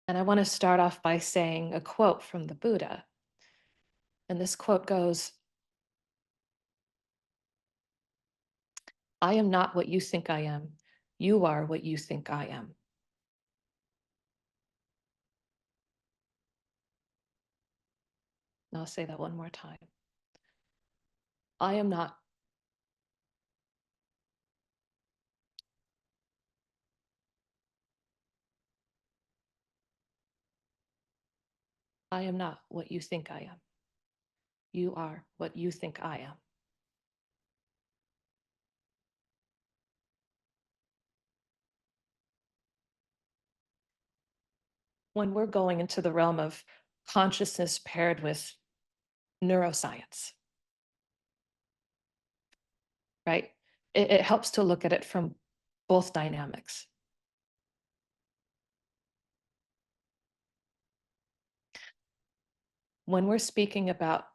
And I want to start off by saying a quote from the Buddha. And this quote goes, "I am not what you think I am. You are what you think I am." And I'll say that one more time. I am not. I am not what you think I am. You are what you think I am. When we're going into the realm of consciousness paired with neuroscience, right? It helps to look at it from both dynamics. When we're speaking about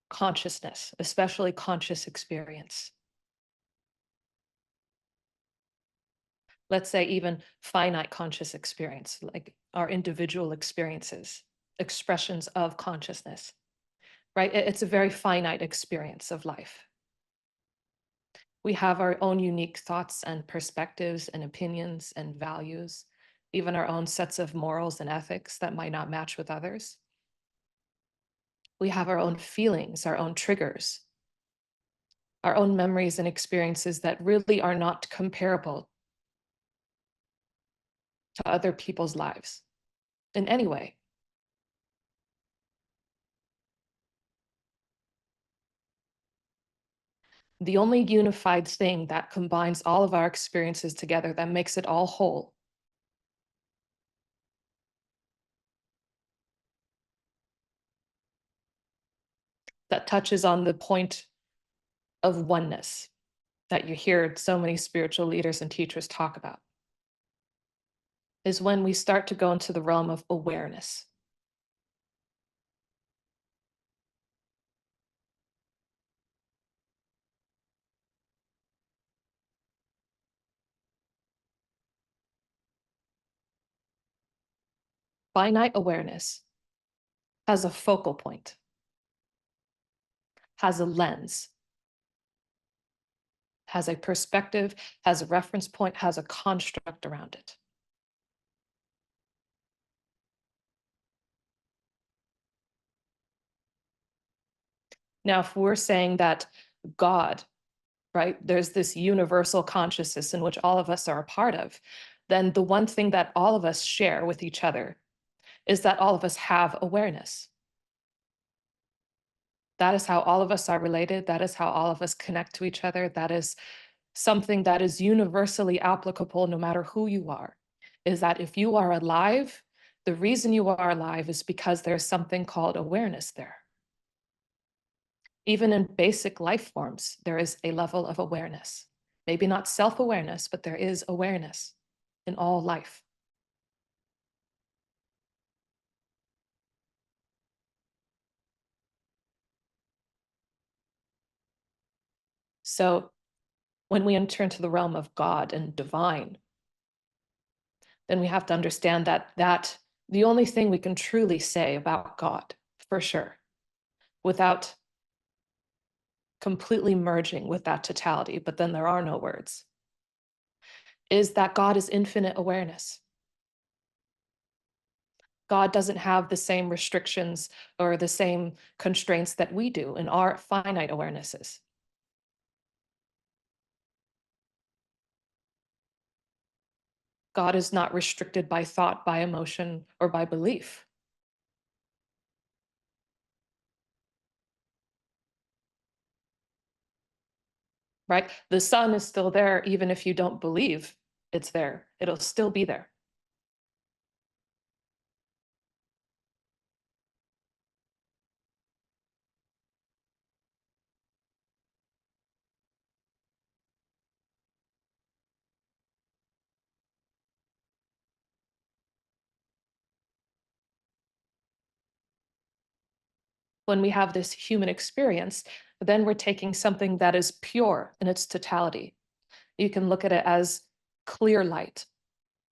consciousness, especially conscious experience, let's say even finite conscious experience, like our individual experiences, expressions of consciousness, right? It's a very finite experience of life. We have our own unique thoughts and perspectives and opinions and values, even our own sets of morals and ethics that might not match with others. We have our own feelings, our own triggers, our own memories and experiences that really are not comparable to other people's lives in any way. The only unified thing that combines all of our experiences together, that makes it all whole, that touches on the point of oneness that you hear so many spiritual leaders and teachers talk about, is when we start to go into the realm of awareness. Finite awareness has a focal point, has a lens, has a perspective, has a reference point, has a construct around it. Now, if we're saying that God, right, there's this universal consciousness in which all of us are a part of, then the one thing that all of us share with each other is that all of us have awareness. That is how all of us are related. That is how all of us connect to each other. That is something that is universally applicable no matter who you are, is that if you are alive, the reason you are alive is because there's something called awareness there. Even in basic life forms, there is a level of awareness. Maybe not self-awareness, but there is awareness in all life. So when we enter into the realm of God and divine, then we have to understand that the only thing we can truly say about God, for sure, without completely merging with that totality, but then there are no words, is that God is infinite awareness. God doesn't have the same restrictions or the same constraints that we do in our finite awarenesses. God is not restricted by thought, by emotion, or by belief. Right? The sun is still there, even if you don't believe it's there, it'll still be there. When we have this human experience, then we're taking something that is pure in its totality. You can look at it as clear light,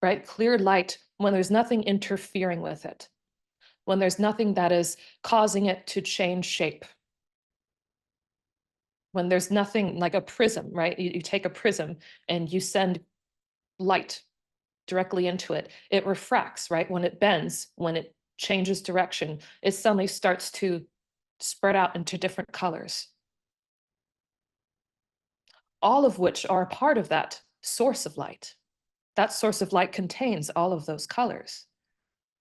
right? Clear light when there's nothing interfering with it, when there's nothing that is causing it to change shape, when there's nothing like a prism, right? You take a prism and you send light directly into it, it refracts, right? When it bends, when it changes direction, it suddenly starts to spread out into different colors, all of which are a part of that source of light. That source of light contains all of those colors,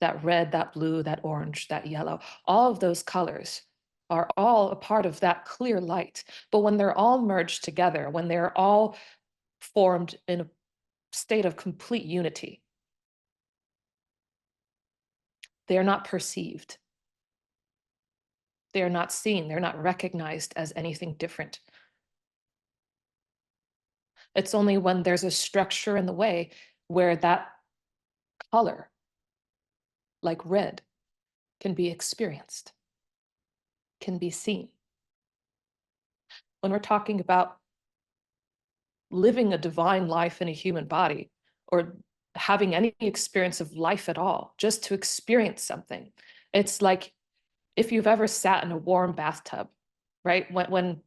that red, that blue, that orange, that yellow, all of those colors are all a part of that clear light. But when they're all merged together, when they're all formed in a state of complete unity, they are not perceived. They are not seen. They're not recognized as anything different. It's only when there's a structure in the way where that color, like red, can be experienced, can be seen. When we're talking about living a divine life in a human body, or having any experience of life at all, just to experience something, it's like if you've ever sat in a warm bathtub, right? When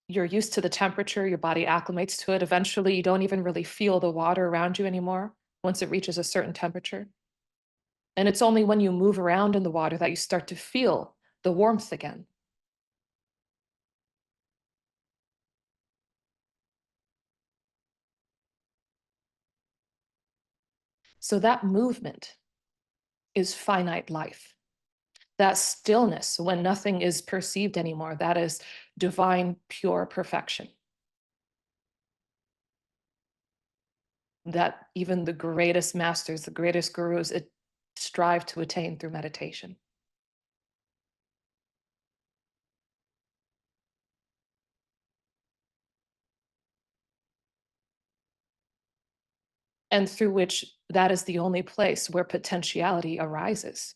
you're used to the temperature, your body acclimates to it. Eventually, you don't even really feel the water around you anymore once it reaches a certain temperature. And it's only when you move around in the water that you start to feel the warmth again. So that movement is finite life. That stillness, when nothing is perceived anymore, that is divine, pure perfection. That even the greatest masters, the greatest gurus, strive to attain through meditation. And through which that is the only place where potentiality arises.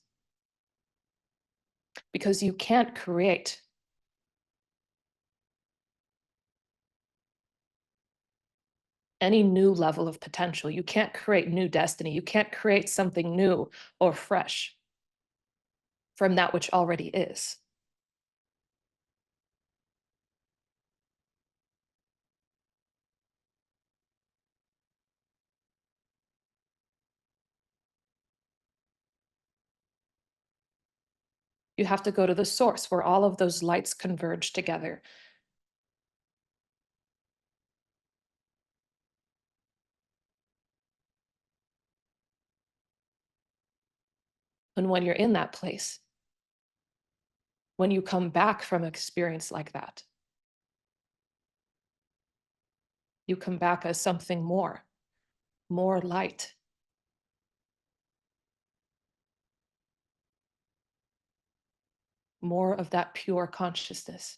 Because you can't create any new level of potential. You can't create new destiny. You can't create something new or fresh from that which already is. You have to go to the source where all of those lights converge together. And when you're in that place, when you come back from an experience like that, you come back as something more light, more of that pure consciousness.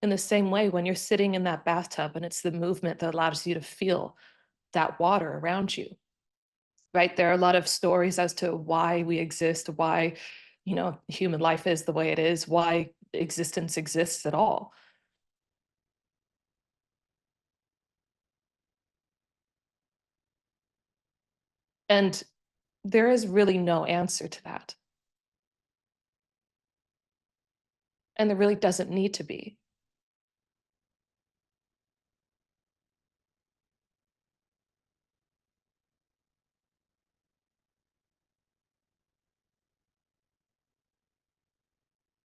In the same way, when you're sitting in that bathtub and it's the movement that allows you to feel that water around you, right? There are a lot of stories as to why we exist, why, human life is the way it is, why existence exists at all. And there is really no answer to that. And there really doesn't need to be.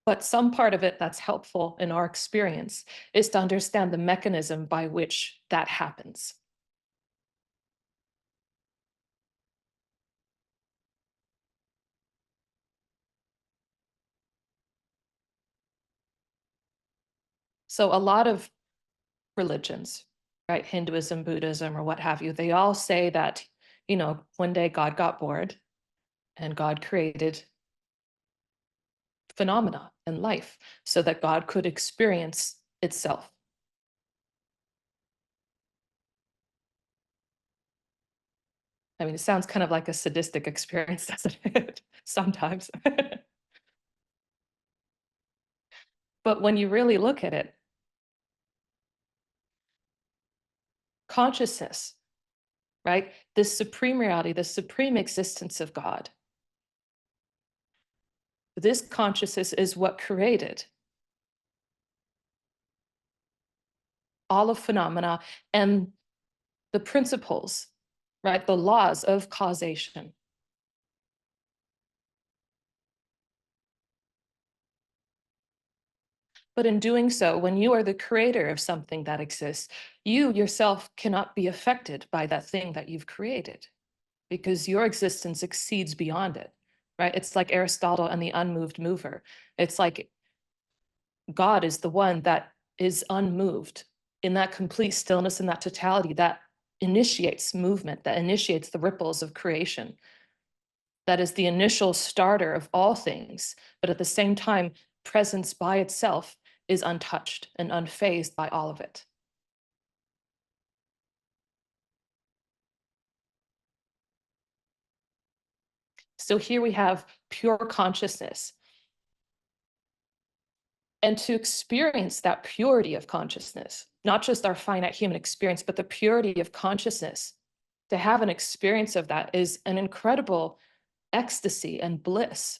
But some part of it that's helpful in our experience is to understand the mechanism by which that happens. So a lot of religions, right, Hinduism, Buddhism, or what have you, they all say that, one day God got bored and God created phenomena in life so that God could experience itself. I mean, it sounds kind of like a sadistic experience, doesn't it? Sometimes. But when you really look at it, consciousness, right? This supreme reality, the supreme existence of God, this consciousness is what created all of phenomena and the principles, right? The laws of causation. But in doing so, when you are the creator of something that exists, you yourself cannot be affected by that thing that you've created because your existence exceeds beyond it, right? It's like Aristotle and the unmoved mover. It's like God is the one that is unmoved in that complete stillness and that totality that initiates movement, that initiates the ripples of creation. That is the initial starter of all things, but at the same time, presence by itself is untouched and unfazed by all of it. So here we have pure consciousness. And to experience that purity of consciousness, not just our finite human experience, but the purity of consciousness, to have an experience of that is an incredible ecstasy and bliss.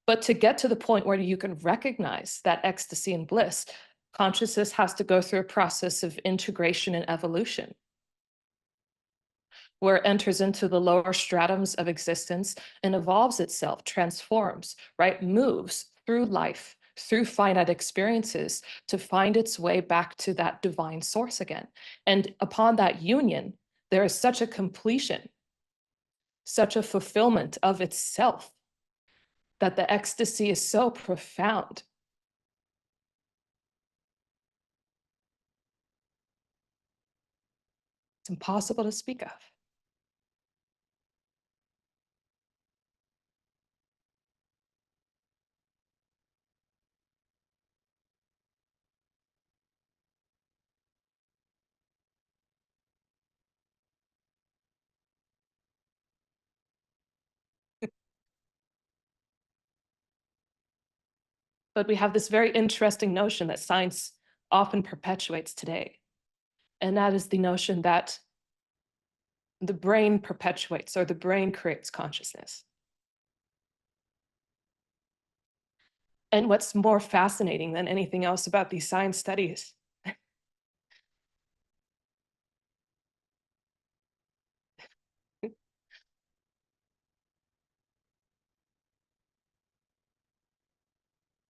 But to get to the point where you can recognize that ecstasy and bliss, consciousness has to go through a process of integration and evolution, where it enters into the lower stratums of existence and evolves itself, transforms, right? Moves through life, through finite experiences to find its way back to that divine source again. And upon that union, there is such a completion, such a fulfillment of itself, that the ecstasy is so profound. It's impossible to speak of. But we have this very interesting notion that science often perpetuates today. And that is the notion that the brain perpetuates or the brain creates consciousness. And what's more fascinating than anything else about these science studies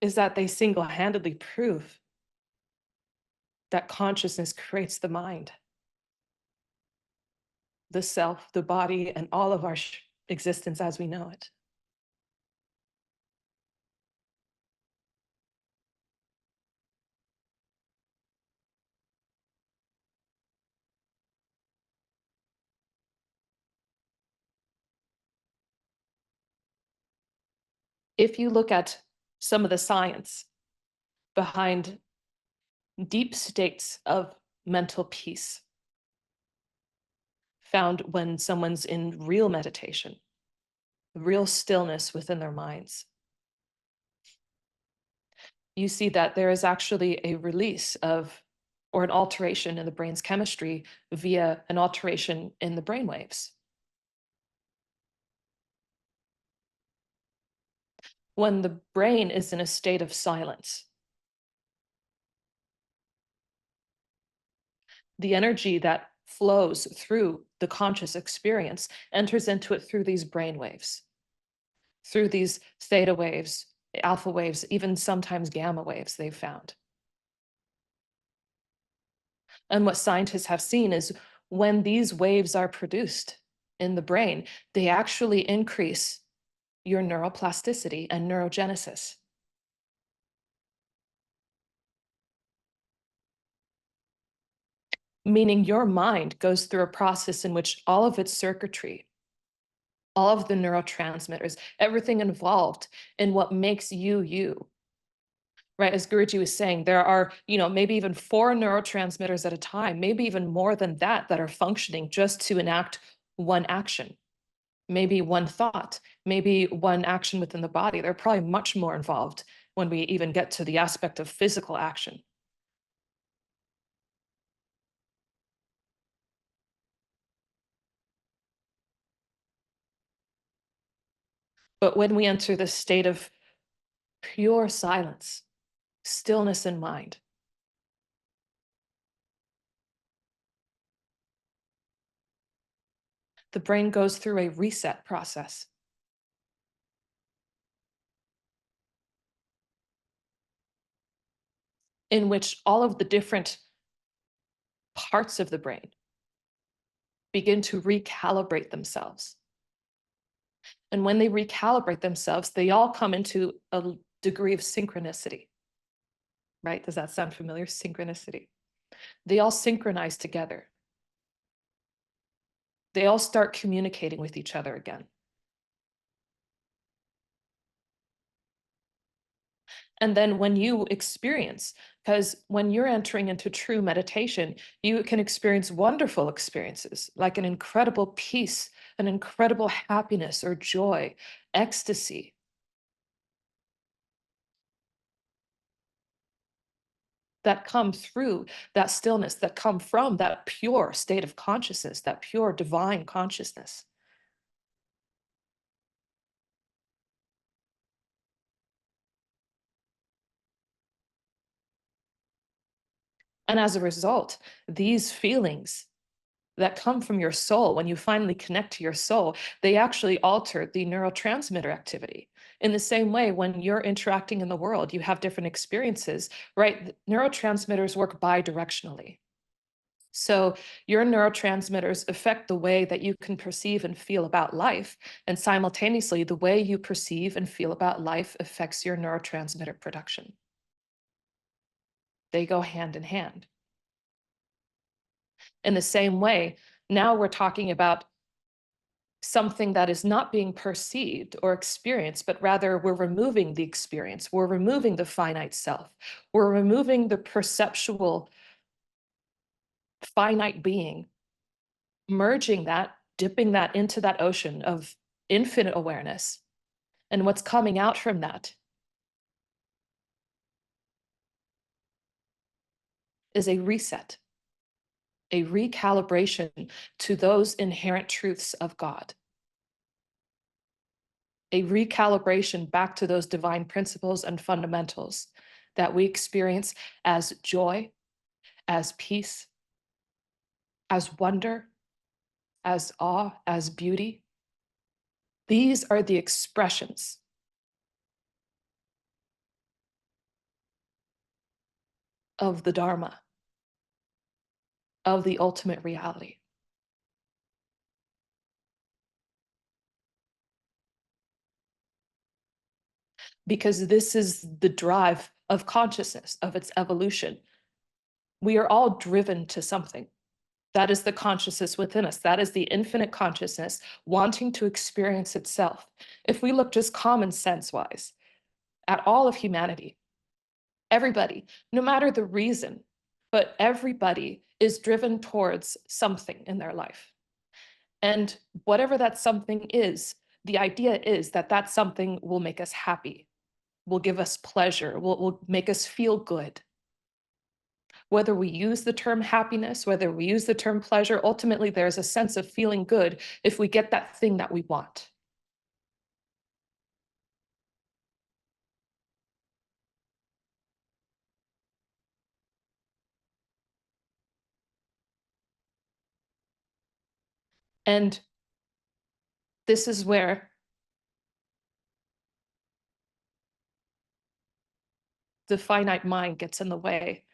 is that they single-handedly prove that consciousness creates the mind, the self, the body, and all of our existence as we know it. If you look at some of the science behind deep states of mental peace found when someone's in real meditation, real stillness within their minds, you see that there is actually a release of or an alteration in the brain's chemistry via an alteration in the brain waves. When the brain is in a state of silence, the energy that flows through the conscious experience enters into it through these brain waves, through these theta waves, alpha waves, even sometimes gamma waves they've found. And what scientists have seen is when these waves are produced in the brain, they actually increase your neuroplasticity and neurogenesis. Meaning your mind goes through a process in which all of its circuitry, all of the neurotransmitters, everything involved in what makes you you, right? As Guruji was saying, there are, maybe even 4 neurotransmitters at a time, maybe even more than that are functioning just to enact one action. maybe one thought, maybe one action within the body. They're probably much more involved when we even get to the aspect of physical action. But when we enter the state of pure silence, stillness in mind, the brain goes through a reset process in which all of the different parts of the brain begin to recalibrate themselves. And when they recalibrate themselves, they all come into a degree of synchronicity, right? Does that sound familiar? Synchronicity. They all synchronize together. They all start communicating with each other again. And then when you experience, because when you're entering into true meditation, you can experience wonderful experiences like an incredible peace, an incredible happiness or joy, ecstasy. That come through that stillness, that come from that pure state of consciousness, that pure divine consciousness. And as a result, these feelings that come from your soul, when you finally connect to your soul, they actually alter the neurotransmitter activity. In the same way, when you're interacting in the world, you have different experiences, right? Neurotransmitters work bi-directionally. So your neurotransmitters affect the way that you can perceive and feel about life. And simultaneously, the way you perceive and feel about life affects your neurotransmitter production. They go hand in hand. In the same way, now we're talking about something that is not being perceived or experienced, but rather we're removing the experience. We're removing the finite self. We're removing the perceptual finite being, merging that, dipping that into that ocean of infinite awareness. And what's coming out from that is a reset, a recalibration to those inherent truths of God, a recalibration back to those divine principles and fundamentals that we experience as joy, as peace, as wonder, as awe, as beauty. These are the expressions of the Dharma, of the ultimate reality. Because this is the drive of consciousness, of its evolution. We are all driven to something. That is the consciousness within us. That is the infinite consciousness wanting to experience itself. If we look just common sense wise at all of humanity, everybody, no matter the reason, but everybody is driven towards something in their life. And whatever that something is, the idea is that that something will make us happy, will give us pleasure, will make us feel good. Whether we use the term happiness, whether we use the term pleasure, ultimately there's a sense of feeling good if we get that thing that we want. And this is where the finite mind gets in the way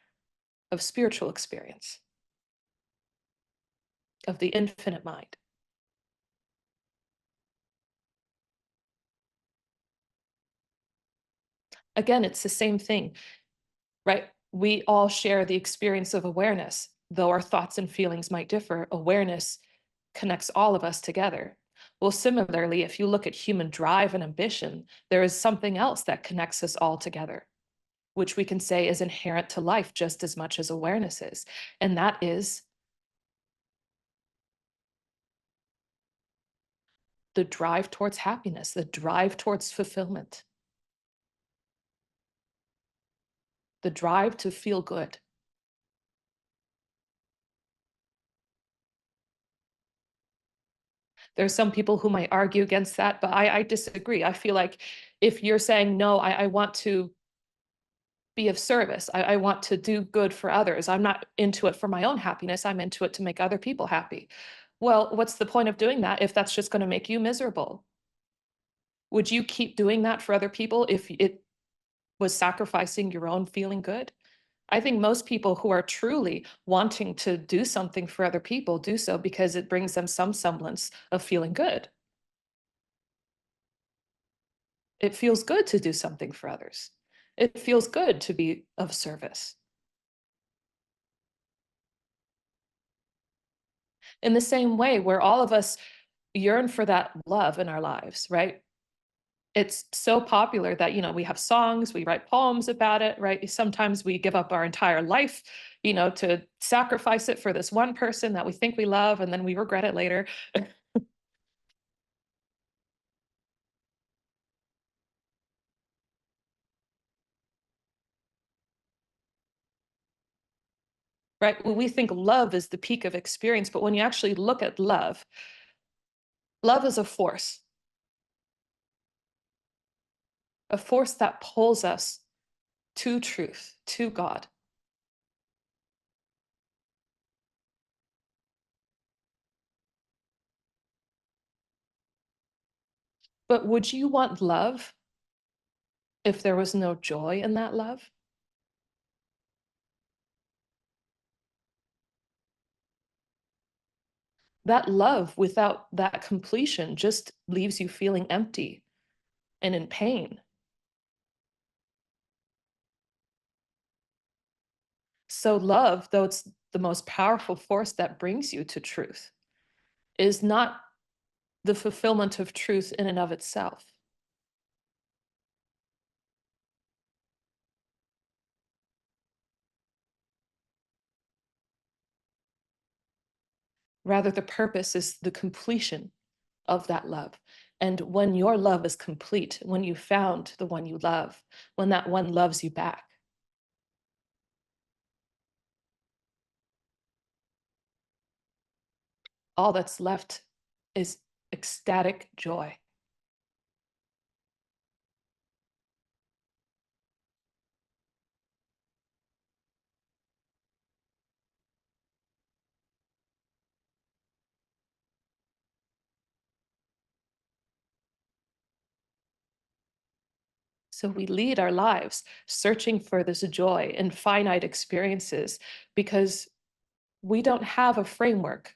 of spiritual experience, of the infinite mind. Again, it's the same thing, right? We all share the experience of awareness. Though our thoughts and feelings might differ, awareness connects all of us together. Well, similarly, if you look at human drive and ambition, there is something else that connects us all together, which we can say is inherent to life just as much as awareness is. And that is the drive towards happiness, the drive towards fulfillment, the drive to feel good. There's some people who might argue against that, but I disagree. I feel like if you're saying, no, I want to be of service, I want to do good for others, I'm not into it for my own happiness, I'm into it to make other people happy. Well, what's the point of doing that if that's just going to make you miserable? Would you keep doing that for other people if it was sacrificing your own feeling good? I think most people who are truly wanting to do something for other people do so because it brings them some semblance of feeling good. It feels good to do something for others. It feels good to be of service. In the same way, where all of us yearn for that love in our lives, right? It's so popular that, we have songs, we write poems about it, right? Sometimes we give up our entire life, to sacrifice it for this one person that we think we love, and then we regret it later. Right? When we think love is the peak of experience, but when you actually look at love, love is a force that pulls us to truth, to God. But would you want love if there was no joy in that love? That love without that completion just leaves you feeling empty and in pain. So, love, though it's the most powerful force that brings you to truth, is not the fulfillment of truth in and of itself. Rather, the purpose is the completion of that love. And when your love is complete, when you found the one you love, when that one loves you back, all that's left is ecstatic joy. So we lead our lives searching for this joy in finite experiences because we don't have a framework,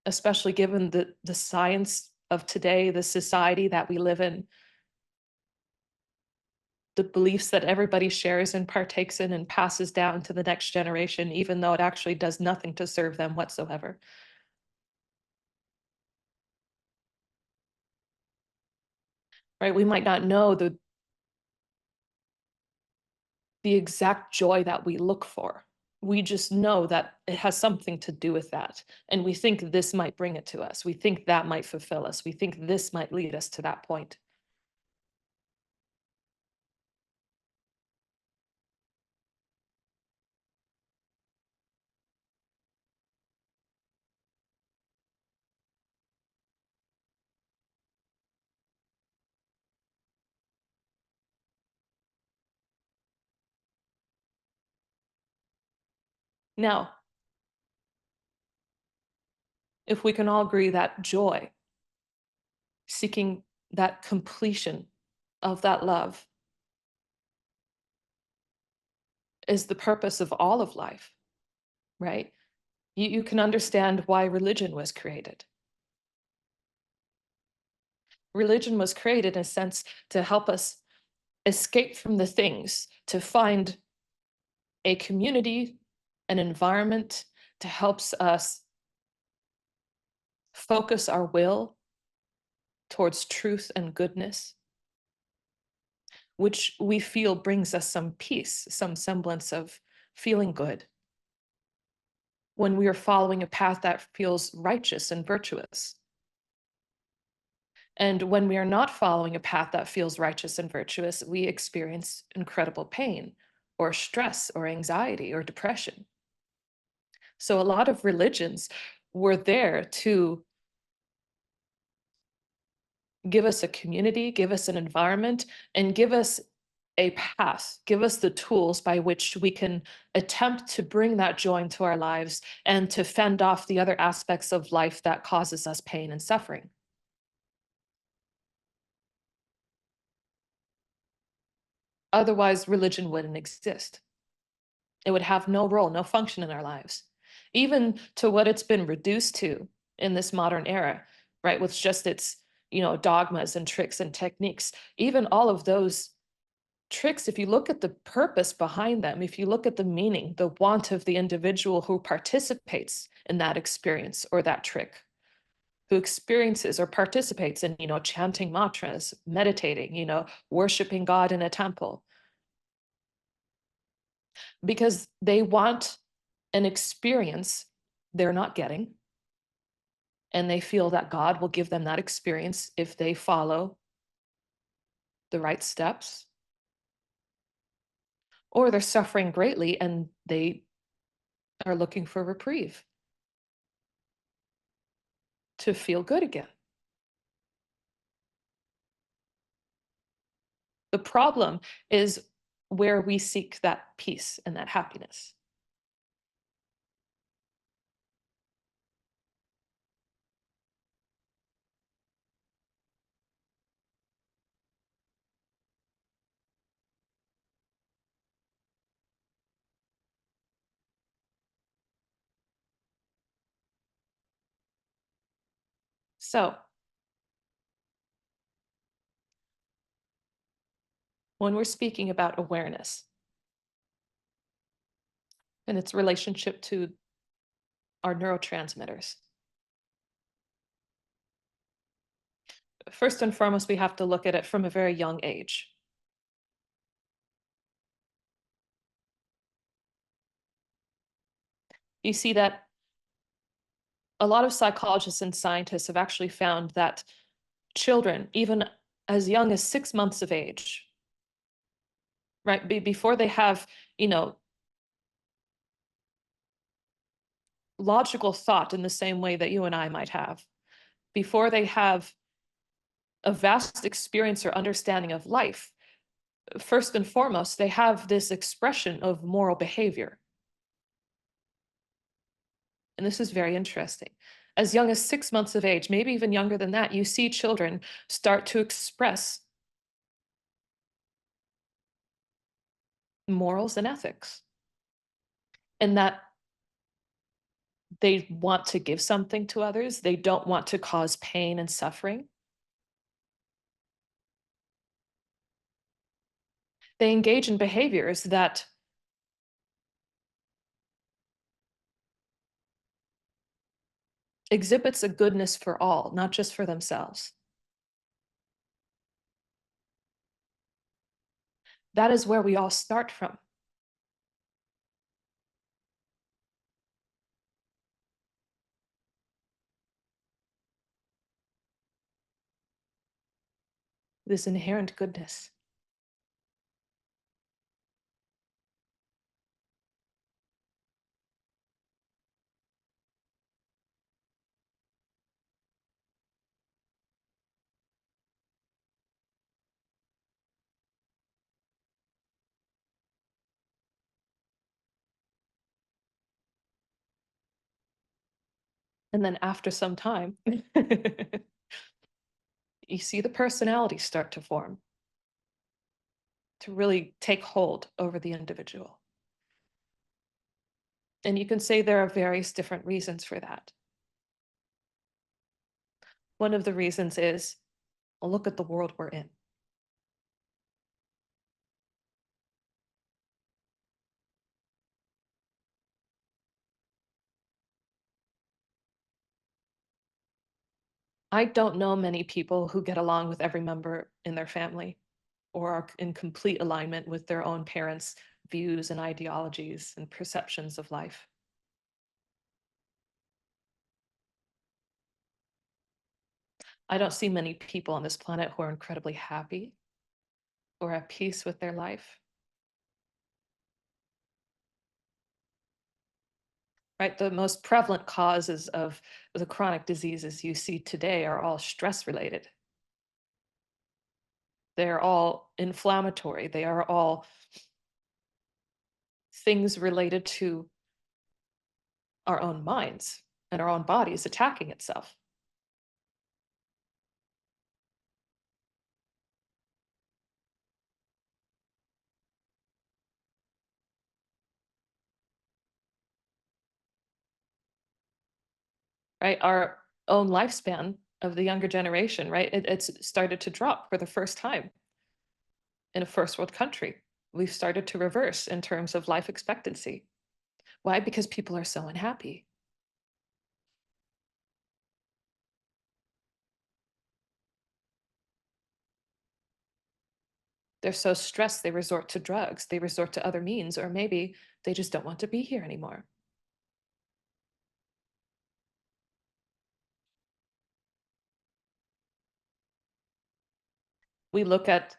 especially given the science of today, the society that we live in, the beliefs that everybody shares and partakes in and passes down to the next generation, even though it actually does nothing to serve them whatsoever. Right? We might not know the exact joy that we look for. We just know that it has something to do with that. And we think this might bring it to us. We think that might fulfill us. We think this might lead us to that point. Now, if we can all agree that joy, seeking that completion of that love, is the purpose of all of life, right? You can understand why religion was created. Religion was created in a sense to help us escape from the things, to find a community, an environment to helps us focus our will towards truth and goodness, which we feel brings us some peace, some semblance of feeling good when we are following a path that feels righteous and virtuous. And when we are not following a path that feels righteous and virtuous, we experience incredible pain or stress or anxiety or depression. So a lot of religions were there to give us a community, give us an environment, and give us a path, give us the tools by which we can attempt to bring that joy into our lives and to fend off the other aspects of life that causes us pain and suffering. Otherwise, religion wouldn't exist. It would have no role, no function in our lives, even to what it's been reduced to in this modern era, right? With just its, dogmas and tricks and techniques. Even all of those tricks, if you look at the purpose behind them, if you look at the meaning, the want of the individual who participates in that experience or that trick, who experiences or participates in, chanting mantras, meditating, worshiping God in a temple, because they want an experience they're not getting. And they feel that God will give them that experience if they follow the right steps, or they're suffering greatly and they are looking for reprieve to feel good again. The problem is where we seek that peace and that happiness. So when we're speaking about awareness and its relationship to our neurotransmitters, first and foremost, we have to look at it from a very young age. You see that a lot of psychologists and scientists have actually found that children, even as young as 6 months of age, right, before they have, logical thought in the same way that you and I might have, before they have a vast experience or understanding of life, first and foremost, they have this expression of moral behavior. And this is very interesting. As young as 6 months of age, maybe even younger than that, you see children start to express morals and ethics. And that they want to give something to others. They don't want to cause pain and suffering. They engage in behaviors that exhibits a goodness for all, not just for themselves. That is where we all start from. This inherent goodness. And then after some time, you see the personality start to form, to really take hold over the individual. And you can say there are various different reasons for that. One of the reasons is, well, look at the world we're in. I don't know many people who get along with every member in their family or are in complete alignment with their own parents' views and ideologies and perceptions of life. I don't see many people on this planet who are incredibly happy or at peace with their life, right? The most prevalent causes of the chronic diseases you see today are all stress related. They're all inflammatory. They are all things related to our own minds and our own bodies attacking itself. Right? Our own lifespan of the younger generation, right? It's started to drop for the first time in a first world country. We've started to reverse in terms of life expectancy. Why? Because people are so unhappy. They're so stressed, they resort to drugs, they resort to other means, or maybe they just don't want to be here anymore. We look at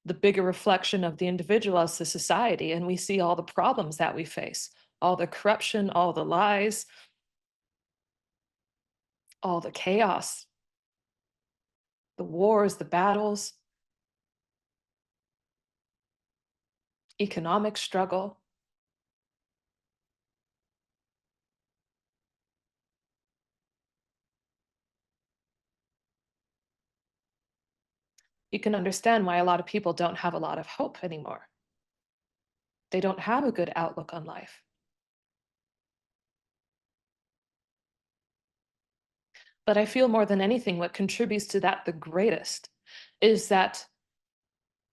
the bigger reflection of the individual as the society, and we see all the problems that we face, all the corruption, all the lies, all the chaos, the wars, the battles, economic struggle. You can understand why a lot of people don't have a lot of hope anymore. They don't have a good outlook on life. But I feel more than anything, what contributes to that the greatest is that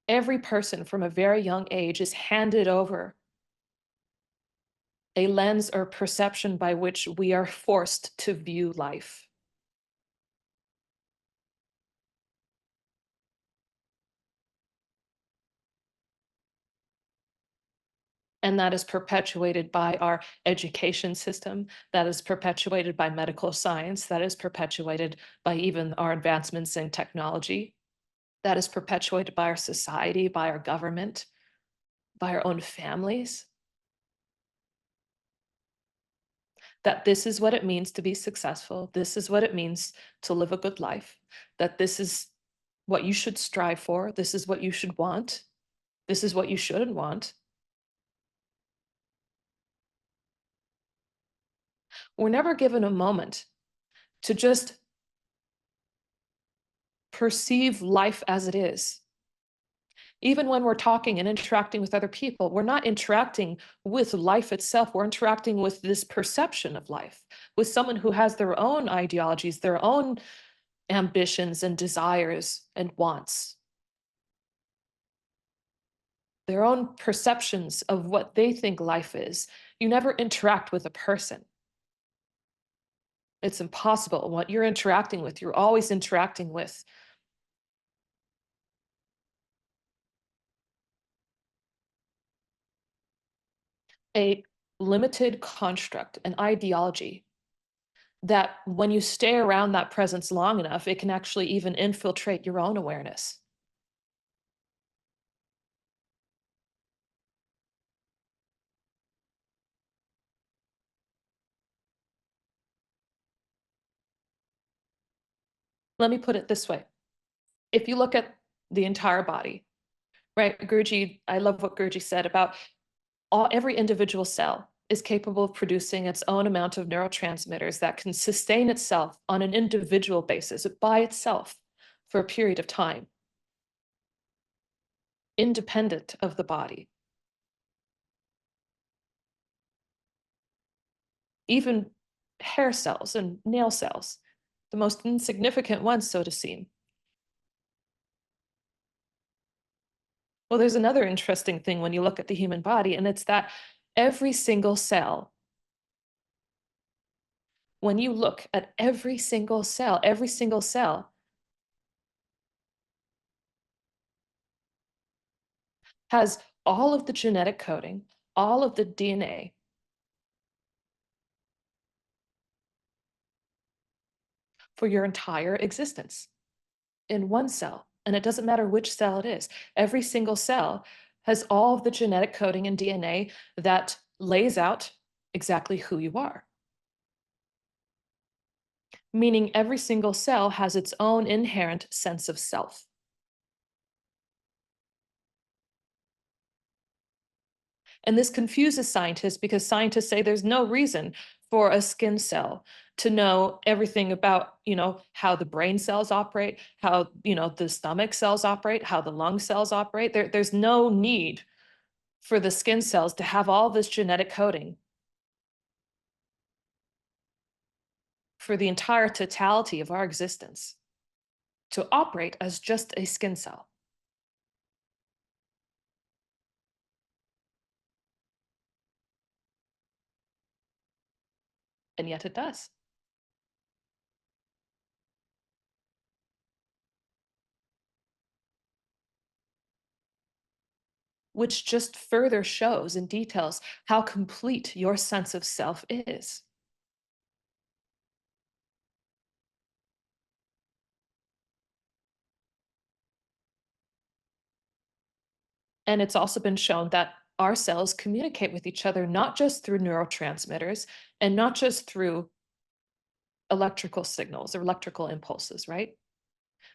every person from a very young age is handed over a lens or perception by which we are forced to view life. And that is perpetuated by our education system, that is perpetuated by medical science, that is perpetuated by even our advancements in technology, that is perpetuated by our society, by our government, by our own families. That this is what it means to be successful, this is what it means to live a good life, that this is what you should strive for, this is what you should want, this is what you shouldn't want. We're never given a moment to just perceive life as it is. Even when we're talking and interacting with other people, we're not interacting with life itself. We're interacting with this perception of life, with someone who has their own ideologies, their own ambitions and desires and wants, their own perceptions of what they think life is. You never interact with a person. It's impossible. What you're interacting with, you're always interacting with a limited construct, an ideology that when you stay around that presence long enough, it can actually even infiltrate your own awareness. Let me put it this way. If you look at the entire body, right? Guruji, I love what Guruji said about every individual cell is capable of producing its own amount of neurotransmitters that can sustain itself on an individual basis by itself for a period of time, independent of the body. Even hair cells and nail cells, the most insignificant ones, so to seem. Well, there's another interesting thing when you look at the human body, and it's that every single cell, when you look at every single cell has all of the genetic coding, all of the DNA for your entire existence. in one cell. And it doesn't matter which cell it is. Every single cell has all of the genetic coding and DNA that lays out exactly who you are. Meaning every single cell has its own inherent sense of self. And this confuses scientists because scientists say there's no reason for a skin cell to know everything about, how the brain cells operate, how, the stomach cells operate, how the lung cells operate. There's no need for the skin cells to have all this genetic coding for the entire totality of our existence to operate as just a skin cell. And yet it does. Which just further shows and details how complete your sense of self is. And it's also been shown that our cells communicate with each other not just through neurotransmitters and not just through electrical signals or electrical impulses, right?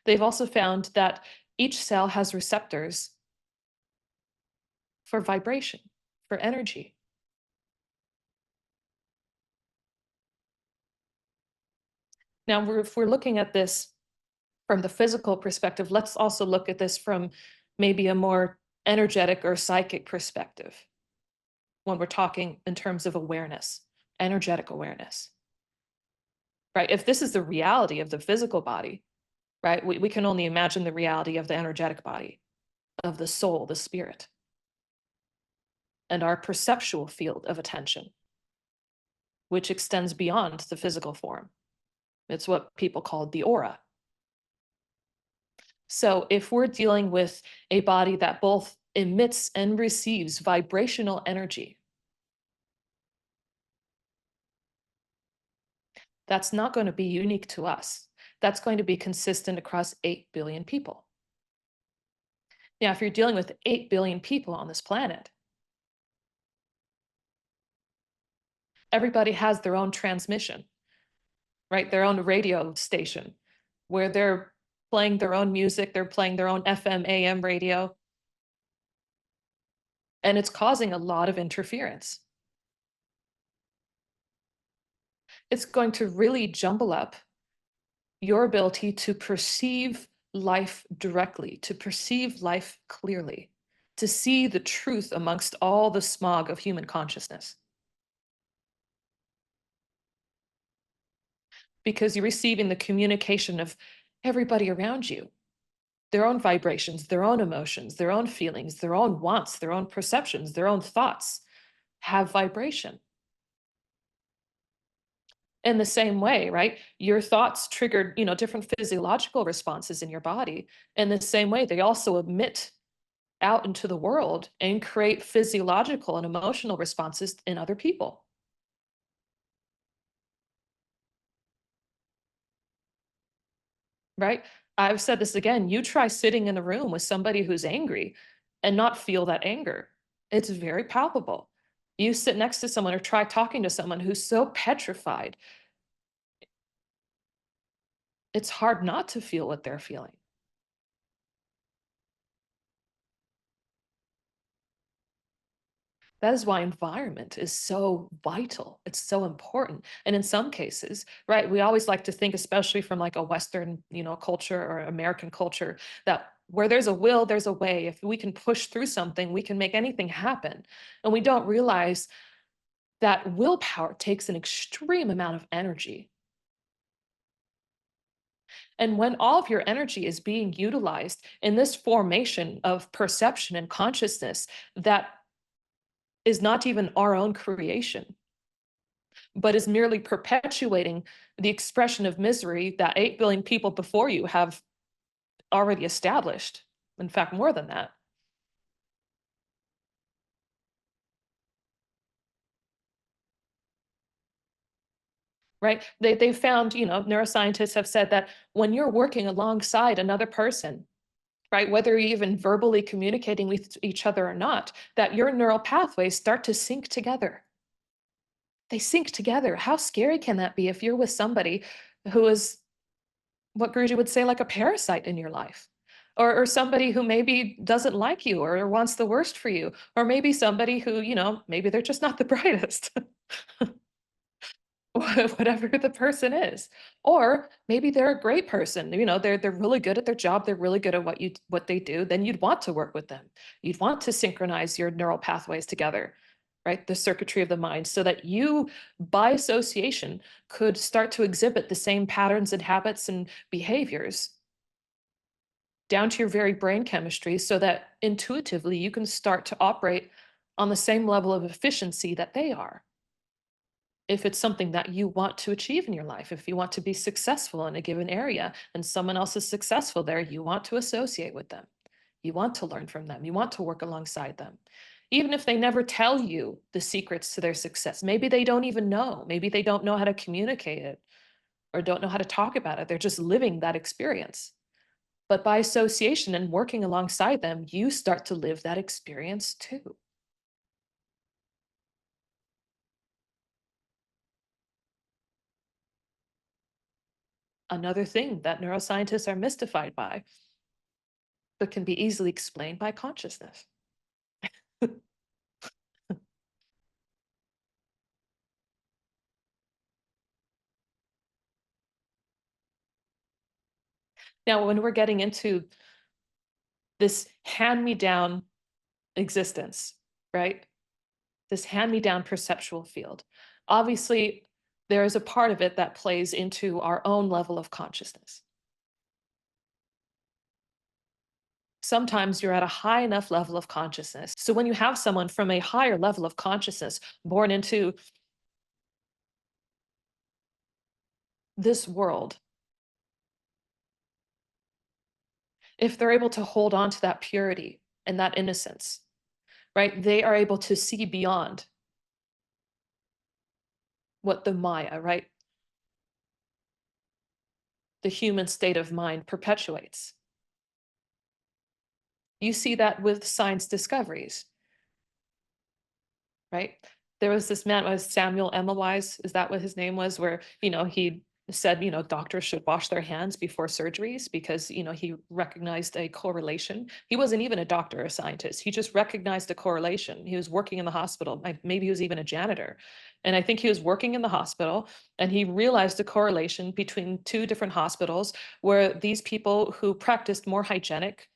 They've also found that each cell has receptors for vibration, for energy. Now, if we're looking at this from the physical perspective, let's also look at this from maybe a more energetic or psychic perspective when we're talking in terms of awareness, energetic awareness, right? If this is the reality of the physical body, right, we can only imagine the reality of the energetic body, of the soul, the spirit, and our perceptual field of attention, which extends beyond the physical form. It's what people call the aura. So if we're dealing with a body that both emits and receives vibrational energy, that's not going to be unique to us. That's going to be consistent across 8 billion people. Now, if you're dealing with 8 billion people on this planet, everybody has their own transmission, right? Their own radio station where they're playing their own music, they're playing their own FM, AM radio, and it's causing a lot of interference. It's going to really jumble up your ability to perceive life directly, to perceive life clearly, to see the truth amongst all the smog of human consciousness. Because you're receiving the communication of everybody around you, their own vibrations, their own emotions, their own feelings, their own wants, their own perceptions, their own thoughts have vibration. In the same way, right? Your thoughts triggered, different physiological responses in your body. In the same way, they also emit out into the world and create physiological and emotional responses in other people. Right? I've said this again, you try sitting in a room with somebody who's angry and not feel that anger. It's very palpable. You sit next to someone or try talking to someone who's so petrified, it's hard not to feel what they're feeling. That is why environment is so vital. It's so important. And in some cases, right, we always like to think, especially from like a Western, culture or American culture, that where there's a will, there's a way. If we can push through something, we can make anything happen. And we don't realize that willpower takes an extreme amount of energy. And when all of your energy is being utilized in this formation of perception and consciousness that is not even our own creation, but is merely perpetuating the expression of misery that 8 billion people before you have already established. In fact, more than that. right? They found, neuroscientists have said that when you're working alongside another person, right, whether you're even verbally communicating with each other or not, that your neural pathways start to sync together. They sync together. How scary can that be if you're with somebody who is what Guruji would say, like a parasite in your life? Or somebody who maybe doesn't like you or wants the worst for you, or maybe somebody who, maybe they're just not the brightest. Whatever the person is, or maybe they're a great person, they're really good at their job, they're really good at what they do, then you'd want to work with them. You'd want to synchronize your neural pathways together, right, the circuitry of the mind, so that you, by association, could start to exhibit the same patterns and habits and behaviors down to your very brain chemistry, so that intuitively you can start to operate on the same level of efficiency that they are. If it's something that you want to achieve in your life, if you want to be successful in a given area and someone else is successful there, you want to associate with them. You want to learn from them. You want to work alongside them. Even if they never tell you the secrets to their success, maybe they don't even know. Maybe they don't know how to communicate it or don't know how to talk about it. They're just living that experience. But by association and working alongside them, you start to live that experience too. Another thing that neuroscientists are mystified by, but can be easily explained by consciousness. Now, when we're getting into this hand me down existence, right? This hand me down perceptual field, obviously, there is a part of it that plays into our own level of consciousness. Sometimes you're at a high enough level of consciousness. So when you have someone from a higher level of consciousness born into this world, if they're able to hold on to that purity and that innocence, right, they are able to see beyond what the Maya, right, the human state of mind perpetuates. You see that with science discoveries, right? There was this man, was Samuel Emilwise, is that what his name was? Where, he said, doctors should wash their hands before surgeries because, he recognized a correlation. He wasn't even a doctor or a scientist. He just recognized a correlation. He was working in the hospital. Maybe he was even a janitor. And I think he was working in the hospital and he realized a correlation between two different hospitals where these people who practiced more hygienic,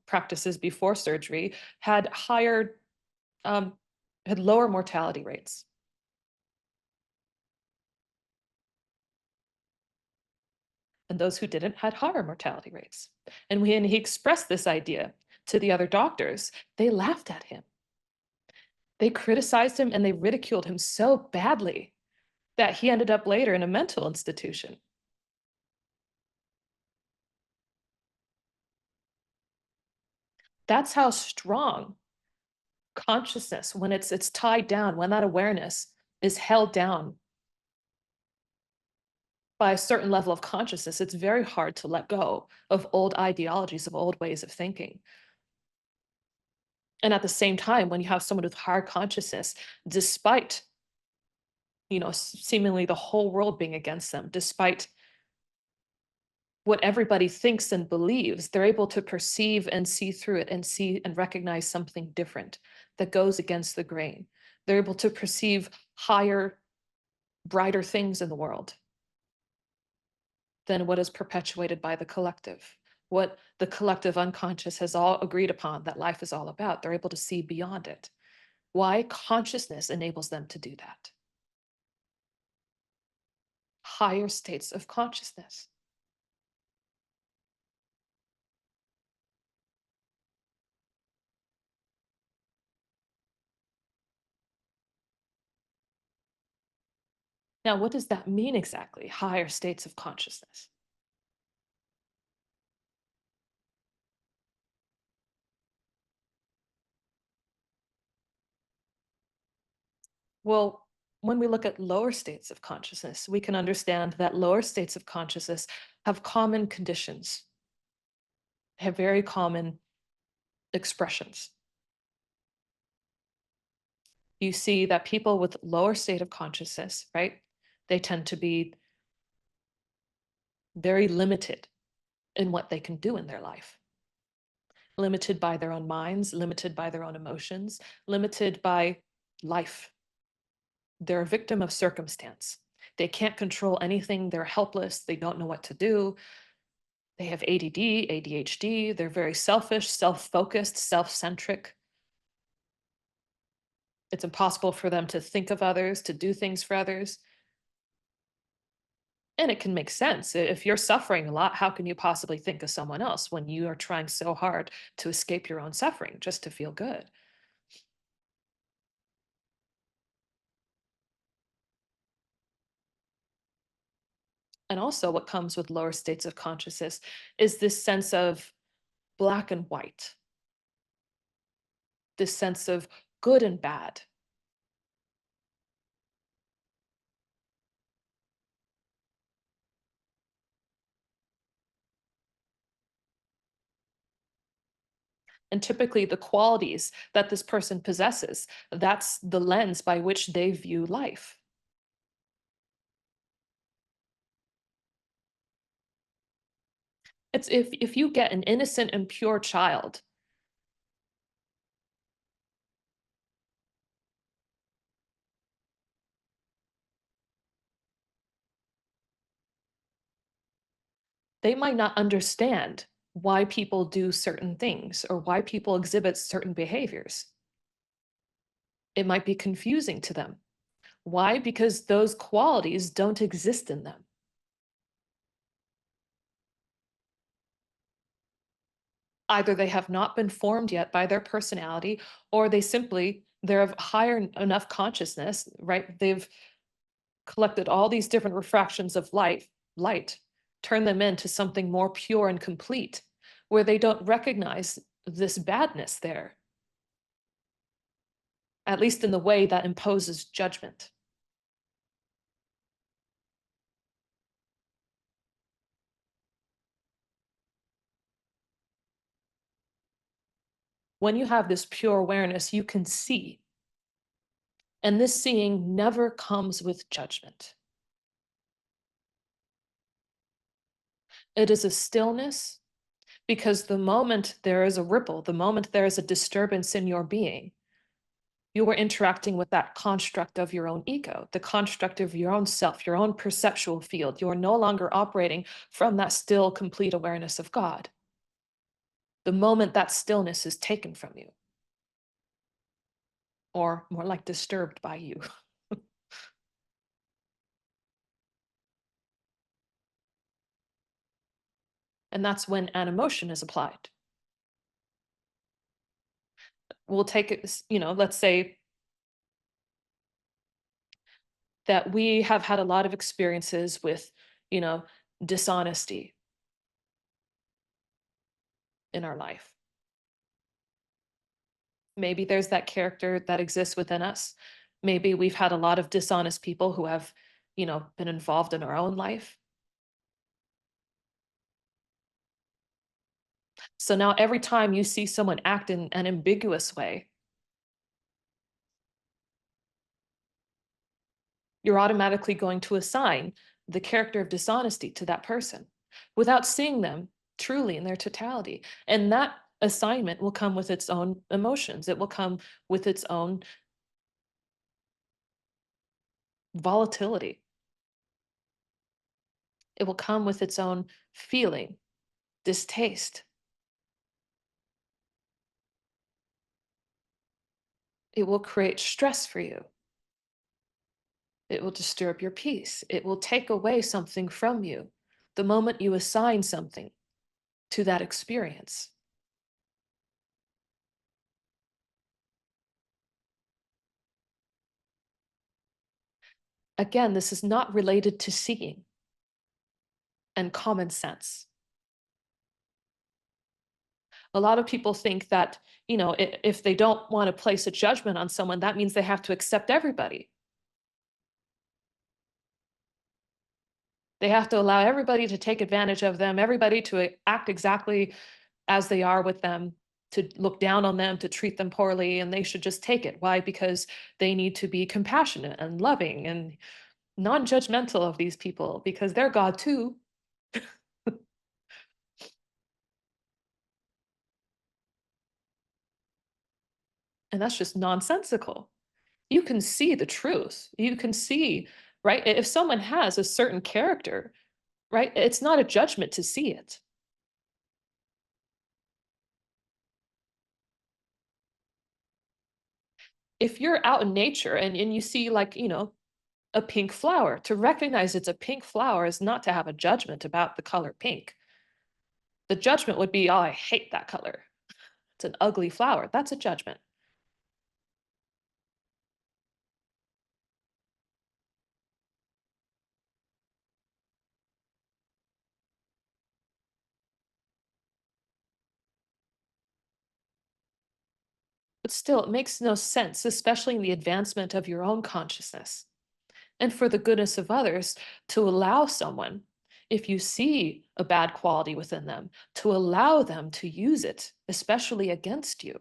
practices before surgery had higher um, had lower mortality rates. And those who didn't had higher mortality rates. And when he expressed this idea to the other doctors, they laughed at him. They criticized him and they ridiculed him so badly that he ended up later in a mental institution. That's how strong consciousness, when it's tied down, when that awareness is held down by a certain level of consciousness, it's very hard to let go of old ideologies, of old ways of thinking. And at the same time, when you have someone with higher consciousness, despite, seemingly the whole world being against them, despite what everybody thinks and believes, they're able to perceive and see through it and see and recognize something different that goes against the grain. They're able to perceive higher, brighter things in the world than what is perpetuated by the collective, what the collective unconscious has all agreed upon that life is all about. They're able to see beyond it. Why? Consciousness enables them to do that. Higher states of consciousness. Now, what does that mean exactly? Higher states of consciousness. Well, when we look at lower states of consciousness, we can understand that lower states of consciousness have common conditions, have very common expressions. You see that people with lower state of consciousness, right? They tend to be very limited in what they can do in their life. Limited by their own minds, limited by their own emotions, limited by life. They're a victim of circumstance. They can't control anything. They're helpless. They don't know what to do. They have ADD, ADHD. They're very selfish, self-focused, self-centric. It's impossible for them to think of others, to do things for others. And it can make sense. If you're suffering a lot, how can you possibly think of someone else when you are trying so hard to escape your own suffering just to feel good? And also, what comes with lower states of consciousness is this sense of black and white, this sense of good and bad. And typically, the qualities that this person possesses, that's the lens by which they view life. It's if you get an innocent and pure child, they might not understand why people do certain things or why people exhibit certain behaviors. It might be confusing to them. Why? Because those qualities don't exist in them. Either they have not been formed yet by their personality, or they're of higher enough consciousness, right? They've collected all these different refractions of light, turn them into something more pure and complete, where they don't recognize this badness there, at least in the way that imposes judgment. When you have this pure awareness, you can see. And this seeing never comes with judgment. It is a stillness because the moment there is a ripple, the moment there is a disturbance in your being, you are interacting with that construct of your own ego, the construct of your own self, your own perceptual field. You are no longer operating from that still, complete awareness of God. The moment that stillness is taken from you, or more like disturbed by you. And that's when an emotion is applied. We'll take it, let's say that we have had a lot of experiences with, you know, dishonesty in our life. Maybe there's that character that exists within us. Maybe we've had a lot of dishonest people who have, been involved in our own life. So now every time you see someone act in an ambiguous way, you're automatically going to assign the character of dishonesty to that person without seeing them truly in their totality. And that assignment will come with its own emotions. It will come with its own volatility. It will come with its own feeling, distaste. It will create stress for you. It will disturb your peace. It will take away something from you the moment you assign something to that experience. Again, this is not related to seeing and common sense. A lot of people think that, if they don't want to place a judgment on someone, that means they have to accept everybody. They have to allow everybody to take advantage of them, everybody to act exactly as they are with them, to look down on them, to treat them poorly, and they should just take it. Why? Because they need to be compassionate and loving and non-judgmental of these people because they're God too. And that's just nonsensical. You can see the truth. You can see, right? If someone has a certain character, right? It's not a judgment to see it. If you're out in nature and you see like, a pink flower, to recognize it's a pink flower is not to have a judgment about the color pink. The judgment would be, oh, I hate that color. It's an ugly flower. That's a judgment. But still, it makes no sense, especially in the advancement of your own consciousness and for the goodness of others, to allow someone, if you see a bad quality within them, to allow them to use it, especially against you,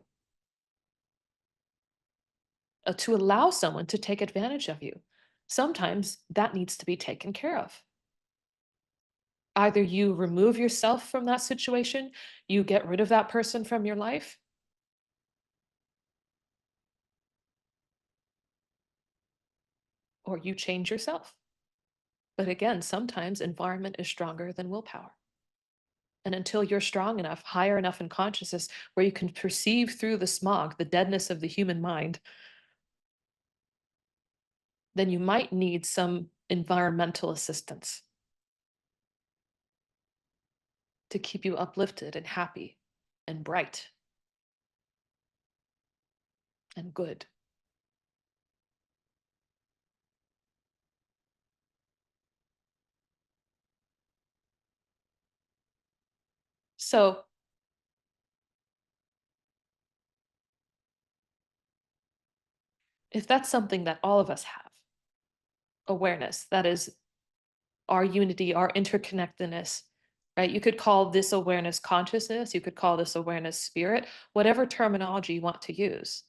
to allow someone to take advantage of you. Sometimes that needs to be taken care of. Either you remove yourself from that situation, you get rid of that person from your life, or you change yourself. But again, sometimes environment is stronger than willpower. And until you're strong enough, higher enough in consciousness, where you can perceive through the smog, the deadness of the human mind, then you might need some environmental assistance to keep you uplifted and happy and bright and good. So, if that's something that all of us have, awareness, that is our unity, our interconnectedness, right? You could call this awareness consciousness, you could call this awareness spirit, whatever terminology you want to use.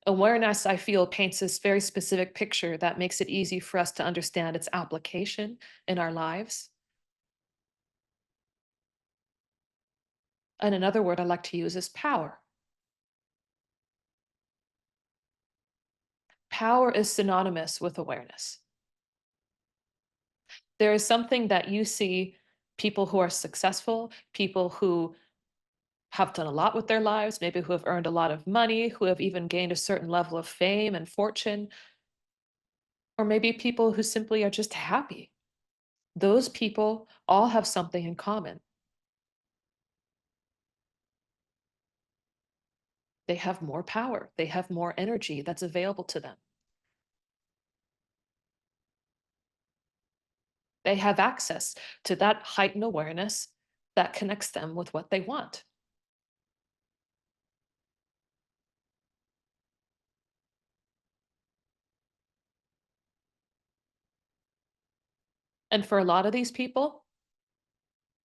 Awareness, I feel, paints this very specific picture that makes it easy for us to understand its application in our lives. And another word I like to use is power. Power is synonymous with awareness. There is something that you see people who are successful, people who have done a lot with their lives, maybe who have earned a lot of money, who have even gained a certain level of fame and fortune, or maybe people who simply are just happy. Those people all have something in common. They have more power, they have more energy that's available to them. They have access to that heightened awareness that connects them with what they want. And for a lot of these people,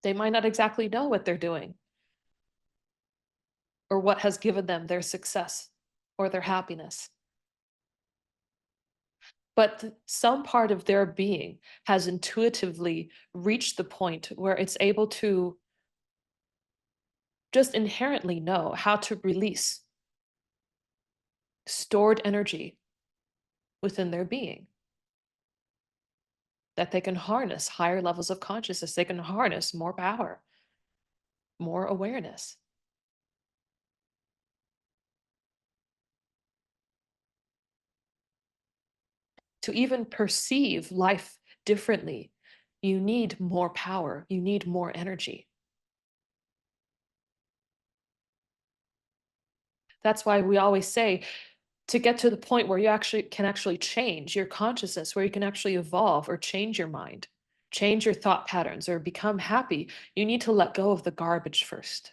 they might not exactly know what they're doing or what has given them their success or their happiness. But some part of their being has intuitively reached the point where it's able to just inherently know how to release stored energy within their being, that they can harness higher levels of consciousness, they can harness more power, more awareness. To even perceive life differently, you need more power, you need more energy. That's why we always say, to get to the point where you actually can actually change your consciousness, where you can actually evolve or change your mind, change your thought patterns, or become happy, you need to let go of the garbage first.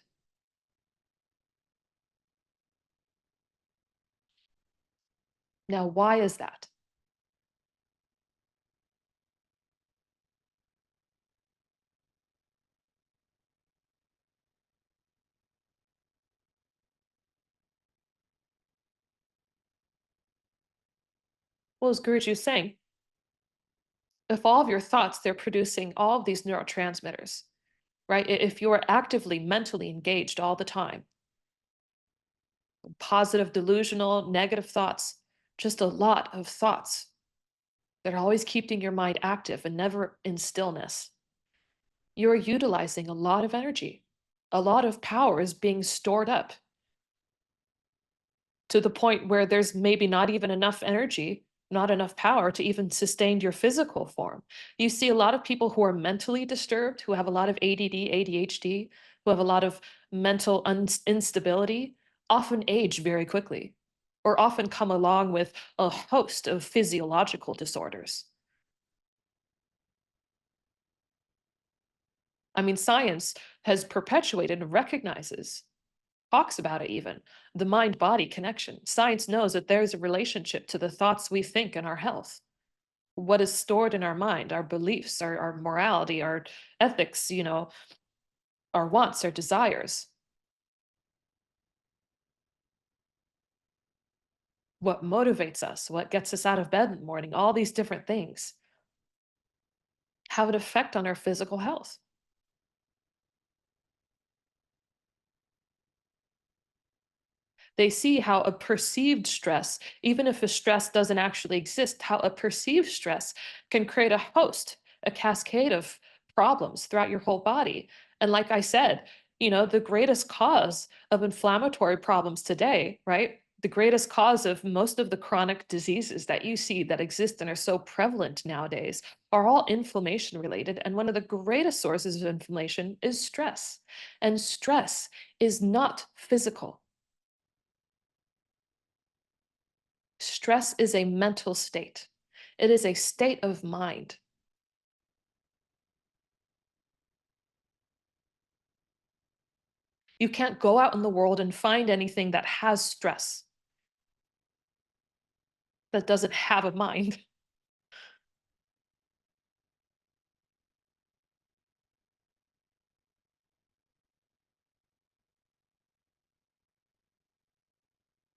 Now, why is that? Well, as Guruji is saying, if all of your thoughts, they're producing all of these neurotransmitters, right? If you're actively mentally engaged all the time, positive, delusional, negative thoughts, just a lot of thoughts that are always keeping your mind active and never in stillness, you're utilizing a lot of energy. A lot of power is being stored up to the point where there's maybe not even enough energy, not enough power to even sustain your physical form. You see a lot of people who are mentally disturbed, who have a lot of ADD, ADHD, who have a lot of mental instability, often age very quickly, or often come along with a host of physiological disorders. I mean, science has perpetuated and recognizes, talks about it even, the mind body connection. Science knows that there's a relationship to the thoughts we think and our health. What is stored in our mind, our beliefs, our morality, our ethics, our wants, our desires, what motivates us, what gets us out of bed in the morning, all these different things have an effect on our physical health. They see how a perceived stress, even if a stress doesn't actually exist, how a perceived stress can create a host, a cascade of problems throughout your whole body. And like I said, the greatest cause of inflammatory problems today, right? The greatest cause of most of the chronic diseases that you see that exist and are so prevalent nowadays are all inflammation related. And one of the greatest sources of inflammation is stress. And stress is not physical. Stress is a mental state. It is a state of mind. You can't go out in the world and find anything that has stress, that doesn't have a mind.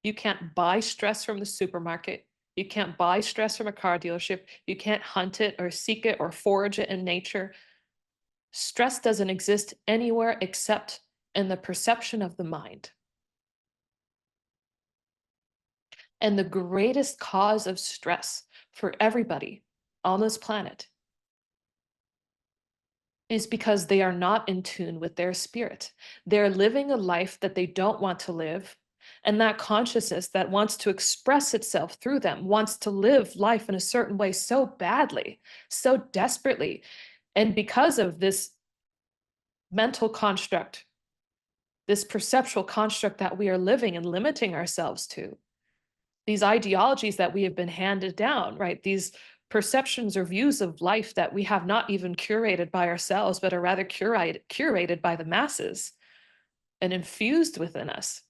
You can't buy stress from the supermarket. You can't buy stress from a car dealership. You can't hunt it or seek it or forage it in nature. Stress doesn't exist anywhere except in the perception of the mind. And the greatest cause of stress for everybody on this planet is because they are not in tune with their spirit. They're living a life that they don't want to live. And that consciousness that wants to express itself through them wants to live life in a certain way so badly, so desperately. And because of this mental construct, this perceptual construct that we are living and limiting ourselves to, these ideologies that we have been handed down, right? These perceptions or views of life that we have not even curated by ourselves, but are rather curated by the masses and infused within us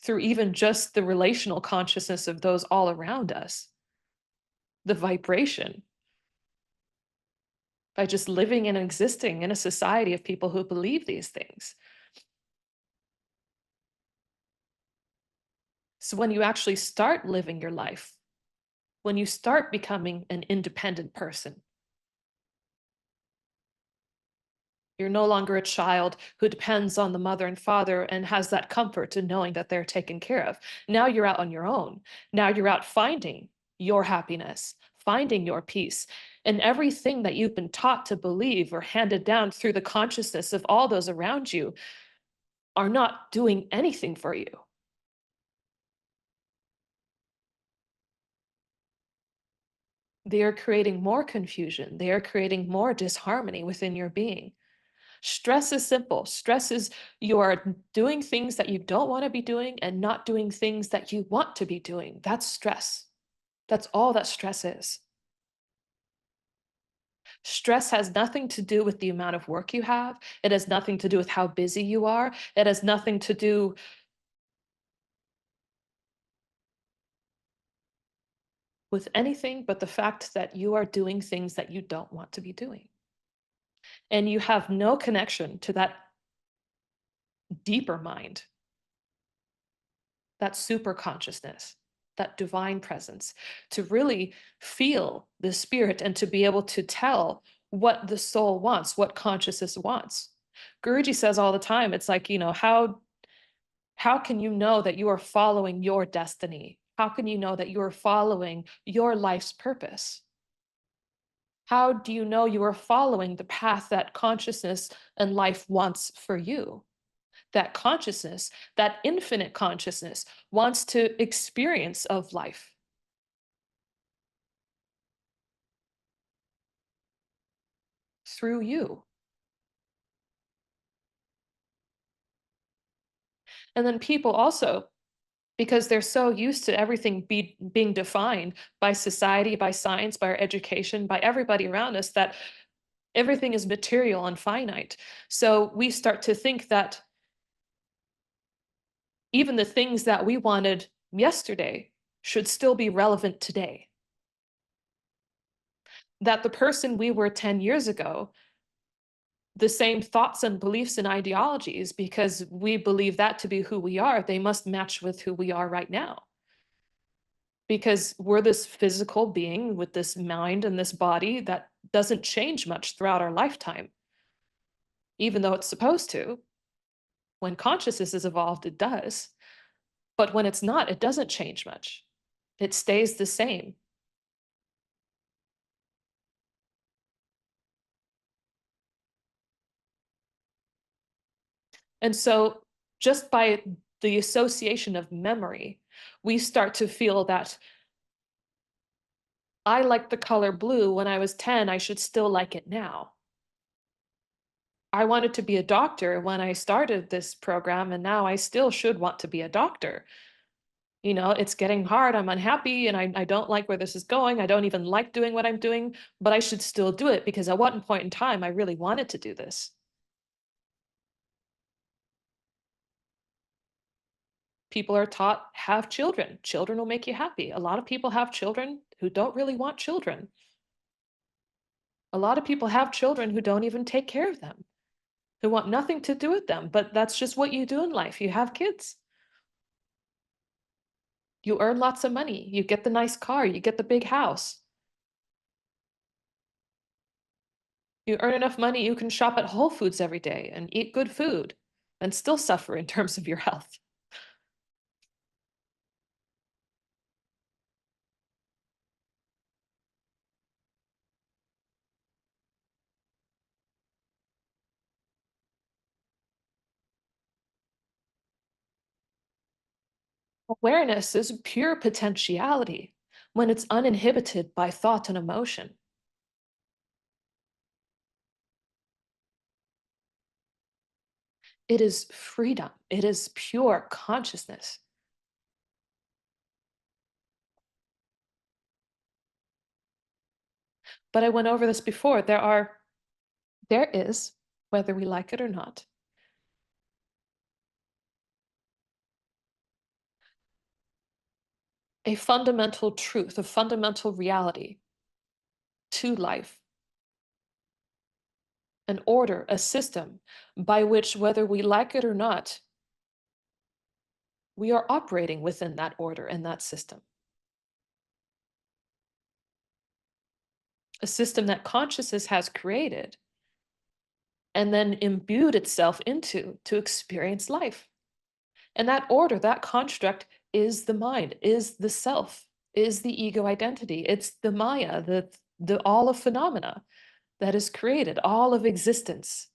through even just the relational consciousness of those all around us, the vibration, by just living and existing in a society of people who believe these things. So when you actually start living your life, when you start becoming an independent person, you're no longer a child who depends on the mother and father and has that comfort in knowing that they're taken care of. Now you're out on your own. Now you're out finding your happiness, finding your peace. And everything that you've been taught to believe or handed down through the consciousness of all those around you are not doing anything for you. They are creating more confusion. They are creating more disharmony within your being. Stress is simple. Stress is you are doing things that you don't want to be doing and not doing things that you want to be doing. That's stress. That's all that stress is. Stress has nothing to do with the amount of work you have. It has nothing to do with how busy you are. It has nothing to do with anything but the fact that you are doing things that you don't want to be doing. And you have no connection to that deeper mind, that super consciousness. that divine presence, to really feel the spirit and to be able to tell what the soul wants, what consciousness wants. Guruji says all the time, it's like, how can you know that you are following your destiny? How can you know that you are following your life's purpose? How do you know you are following the path that consciousness and life wants for you? That consciousness, that infinite consciousness, wants to experience of life through you. And then people also, because they're so used to everything being defined by society, by science, by our education, by everybody around us, that everything is material and finite. So we start to think that even the things that we wanted yesterday should still be relevant today. That the person we were 10 years ago, the same thoughts and beliefs and ideologies, because we believe that to be who we are, they must match with who we are right now. Because we're this physical being with this mind and this body that doesn't change much throughout our lifetime, even though it's supposed to. When consciousness is evolved, it does. But when it's not, it doesn't change much. It stays the same. And so, just by the association of memory, we start to feel that I liked the color blue when I was 10, I should still like it now. I wanted to be a doctor when I started this program, and now I still should want to be a doctor. It's getting hard. I'm unhappy and I don't like where this is going. I don't even like doing what I'm doing, but I should still do it because at one point in time, I really wanted to do this. People are taught, have children. Children will make you happy. A lot of people have children who don't really want children. A lot of people have children who don't even take care of them, who want nothing to do with them, but that's just what you do in life. You have kids. You earn lots of money. You get the nice car. You get the big house. You earn enough money, you can shop at Whole Foods every day and eat good food and still suffer in terms of your health. Awareness is pure potentiality when it's uninhibited by thought and emotion. It is freedom. It is pure consciousness. But I went over this before. There is, whether we like it or not, a fundamental truth, a fundamental reality to life, an order, a system by which, whether we like it or not, we are operating within that order and that system. A system that consciousness has created and then imbued itself into to experience life. And that order, that construct is the mind, is the self, is the ego identity. It's the Maya, the all of phenomena that is created, all of existence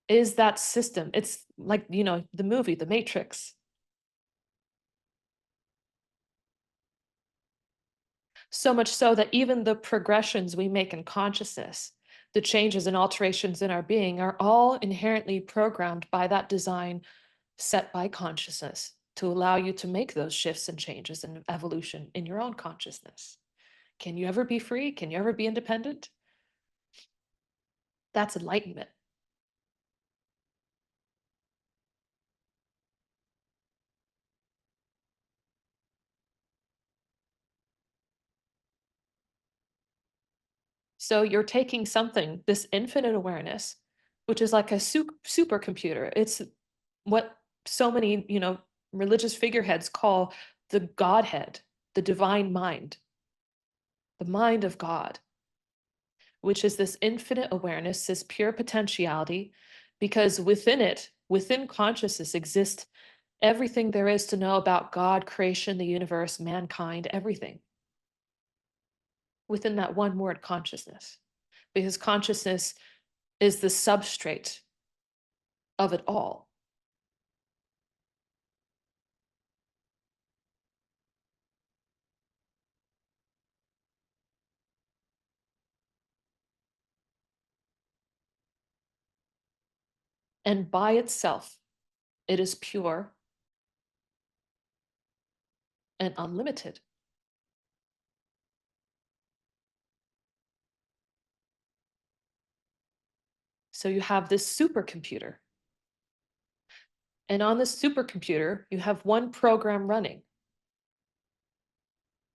is that system. It's like, the movie, The Matrix. So much so that even the progressions we make in consciousness, the changes and alterations in our being are all inherently programmed by that design set by consciousness to allow you to make those shifts and changes and evolution in your own consciousness. Can you ever be free? Can you ever be independent? That's enlightenment. So you're taking something, this infinite awareness, which is like a supercomputer. It's what so many, religious figureheads call the Godhead. the divine mind, the mind of God, which is this infinite awareness, this pure potentiality, because within it, within consciousness exists everything there is to know about God, creation, the universe, mankind, everything within that one word, consciousness, because consciousness is the substrate of it all. And by itself, it is pure and unlimited. So you have this supercomputer. And on this supercomputer, you have one program running,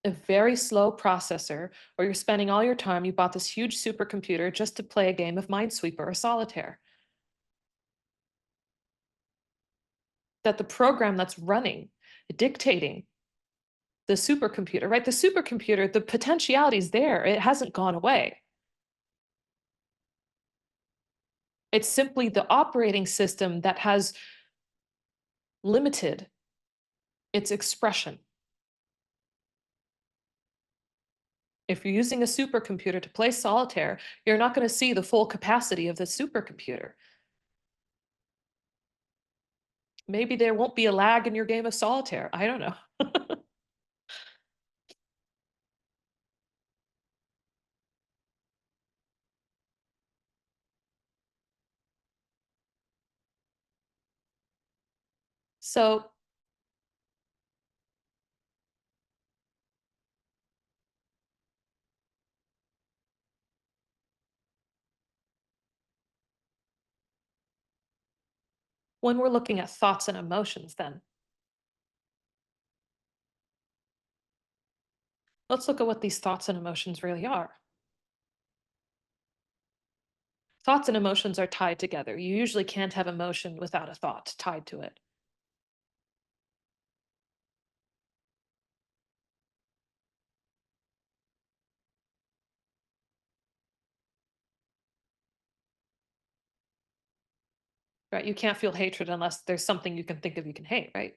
a very slow processor, or you're spending all your time, you bought this huge supercomputer just to play a game of Minesweeper or Solitaire. That the program that's running, dictating the supercomputer, right? The supercomputer, the potentiality is there. It hasn't gone away. It's simply the operating system that has limited its expression. If you're using a supercomputer to play solitaire, you're not going to see the full capacity of the supercomputer. Maybe there won't be a lag in your game of solitaire. I don't know. So when we're looking at thoughts and emotions, then let's look at what these thoughts and emotions really are. Thoughts and emotions are tied together. You usually can't have emotion without a thought tied to it. Right? You can't feel hatred unless there's something you can think of you can hate, right?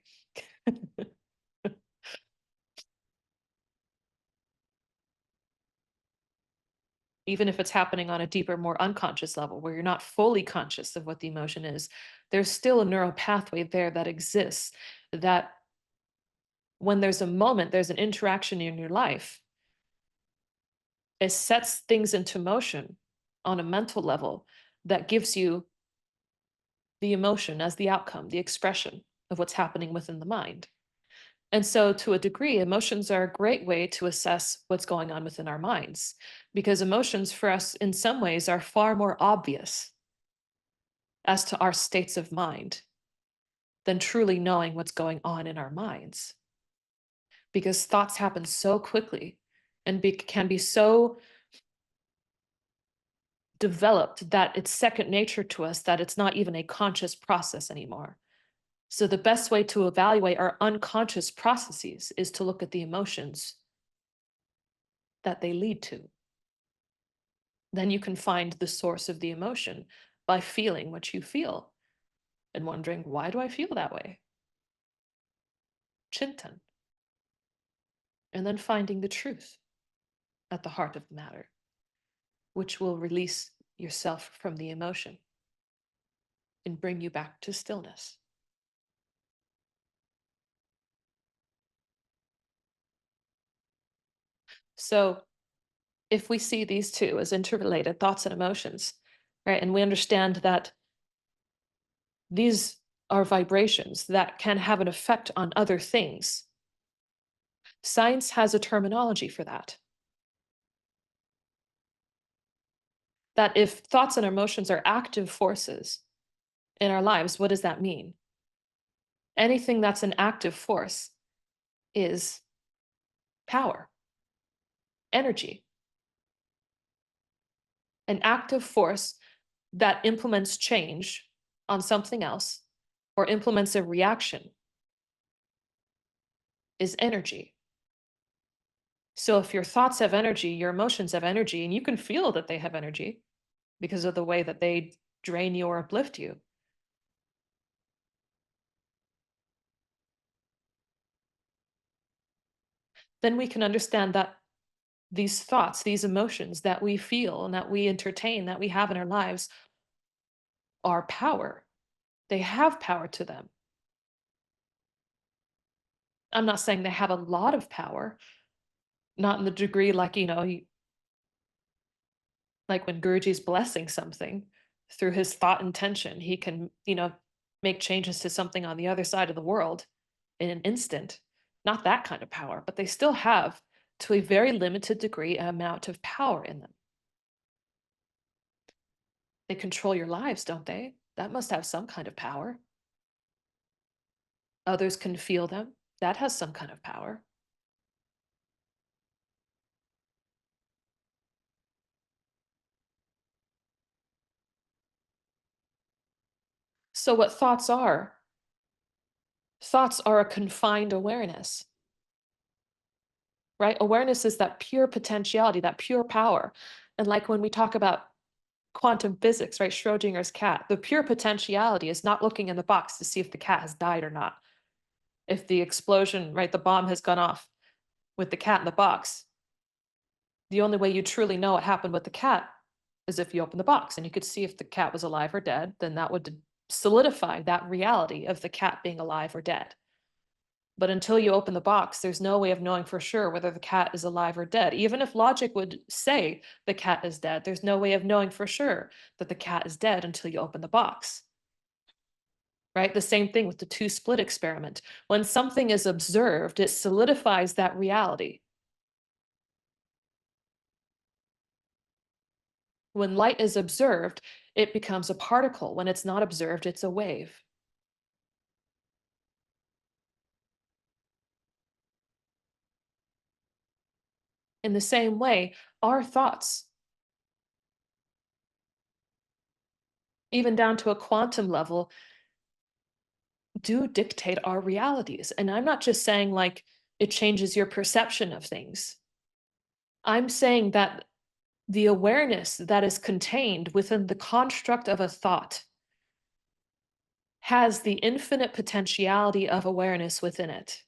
Even if it's happening on a deeper, more unconscious level where you're not fully conscious of what the emotion is, there's still a neural pathway there that exists that when there's a moment, there's an interaction in your life, it sets things into motion on a mental level that gives you the emotion as the outcome, the expression of what's happening within the mind. And so, to a degree, emotions are a great way to assess what's going on within our minds, because emotions for us, in some ways, are far more obvious as to our states of mind than truly knowing what's going on in our minds. Because thoughts happen so quickly and can be so developed that it's second nature to us that it's not even a conscious process anymore. So, the best way to evaluate our unconscious processes is to look at the emotions that they lead to. Then you can find the source of the emotion by feeling what you feel and wondering, why do I feel that way? Chintan. And then finding the truth at the heart of the matter, which will release yourself from the emotion and bring you back to stillness. So, if we see these two as interrelated, thoughts and emotions, right, and we understand that these are vibrations that can have an effect on other things, science has a terminology for that. That if thoughts and emotions are active forces in our lives, what does that mean? Anything that's an active force is power, energy. An active force that implements change on something else or implements a reaction is energy. So if your thoughts have energy, your emotions have energy, and you can feel that they have energy because of the way that they drain you or uplift you, then we can understand that these thoughts, these emotions that we feel and that we entertain, that we have in our lives are power. They have power to them. I'm not saying they have a lot of power, not in the degree like, like when Guruji's blessing something through his thought intention, he can, make changes to something on the other side of the world in an instant. Not that kind of power, but they still have, to a very limited degree, an amount of power in them. They control your lives, don't they? That must have some kind of power. Others can feel them. That has some kind of power. So, what thoughts are a confined awareness, right? Awareness is that pure potentiality, that pure power. And like when we talk about quantum physics, right? Schrodinger's cat, the pure potentiality is not looking in the box to see if the cat has died or not. If the explosion, right, the bomb has gone off with the cat in the box, the only way you truly know what happened with the cat is if you open the box and you could see if the cat was alive or dead, then that would solidify that reality of the cat being alive or dead. But until you open the box, there's no way of knowing for sure whether the cat is alive or dead. Even if logic would say the cat is dead, there's no way of knowing for sure that the cat is dead until you open the box. Right? The same thing with the two split experiment. When something is observed, it solidifies that reality. When light is observed, it becomes a particle. When it's not observed, it's a wave. In the same way, our thoughts, even down to a quantum level, do dictate our realities. And I'm not just saying like it changes your perception of things. I'm saying that the awareness that is contained within the construct of a thought has the infinite potentiality of awareness within it,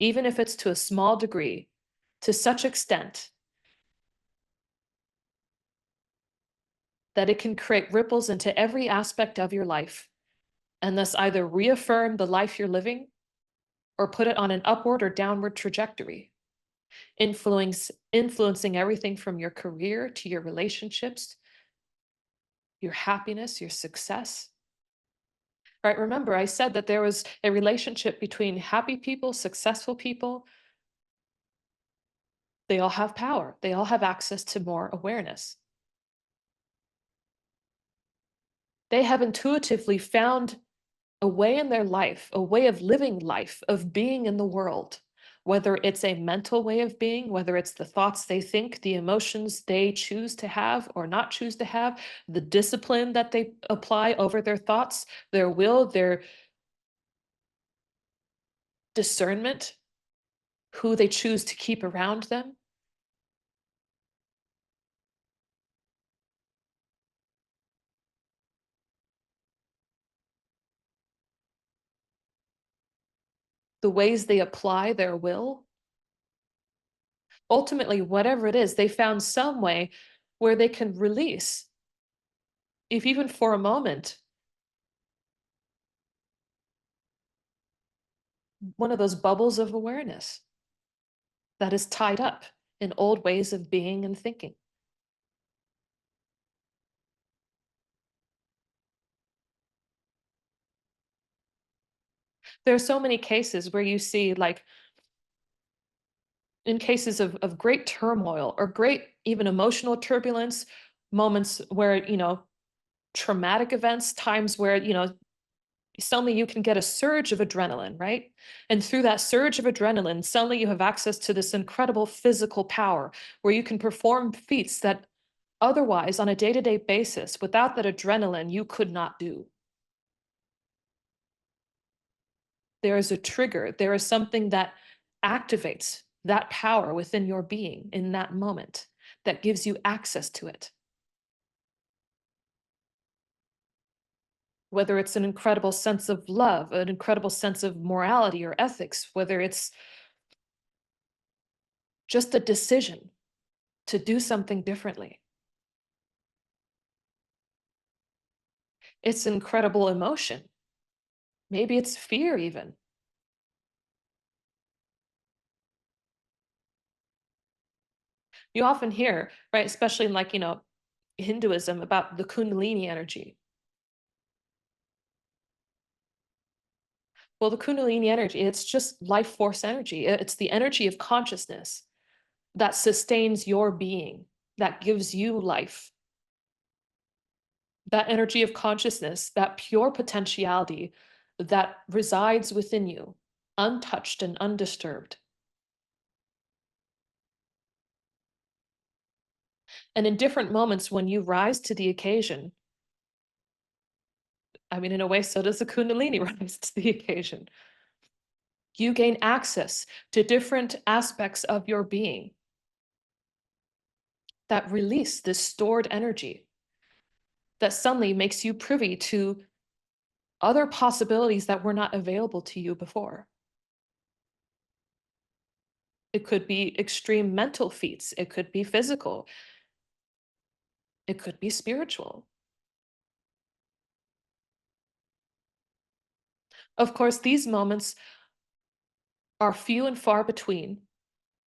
even if it's to a small degree, to such extent that it can create ripples into every aspect of your life and thus either reaffirm the life you're living or put it on an upward or downward trajectory, influencing everything from your career to your relationships, your happiness, your success. Right? Remember, I said that there was a relationship between happy people, successful people. They all have power. They all have access to more awareness. They have intuitively found a way in their life, a way of living life, of being in the world, whether it's a mental way of being, whether it's the thoughts they think, the emotions they choose to have or not choose to have, the discipline that they apply over their thoughts, their will, their discernment, who they choose to keep around them. The ways they apply their will. Ultimately, whatever it is, they found some way where they can release, if even for a moment, one of those bubbles of awareness that is tied up in old ways of being and thinking. There are so many cases where you see, like, in cases of great turmoil or great even emotional turbulence, moments where, traumatic events, times where, suddenly you can get a surge of adrenaline, right? And through that surge of adrenaline, suddenly you have access to this incredible physical power where you can perform feats that otherwise, on a day to day basis, without that adrenaline, you could not do. There is a trigger, there is something that activates that power within your being in that moment that gives you access to it. Whether it's an incredible sense of love, an incredible sense of morality or ethics, whether it's just a decision to do something differently. It's incredible emotion. Maybe it's fear even. You often hear, right, especially in like, Hinduism about the Kundalini energy. Well, the Kundalini energy, it's just life force energy. It's the energy of consciousness that sustains your being, that gives you life. That energy of consciousness, that pure potentiality that resides within you, untouched and undisturbed. And in different moments, when you rise to the occasion, I mean, in a way, so does the Kundalini rise to the occasion. You gain access to different aspects of your being that release this stored energy that suddenly makes you privy to other possibilities that were not available to you before. It could be extreme mental feats, it could be physical, it could be spiritual. Of course, these moments are few and far between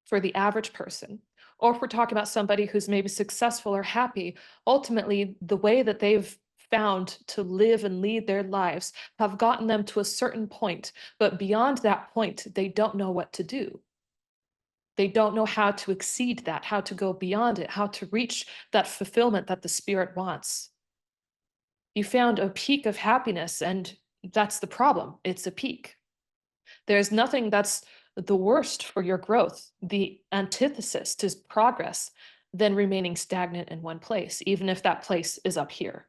for the average person. Or if we're talking about somebody who's maybe successful or happy, ultimately, the way that they've found to live and lead their lives have gotten them to a certain point. But beyond that point, they don't know what to do. They don't know how to exceed that, how to go beyond it, how to reach that fulfillment that the spirit wants. You found a peak of happiness, and that's the problem. It's a peak. There's nothing that's the worst for your growth, the antithesis to progress, than remaining stagnant in one place, even if that place is up here.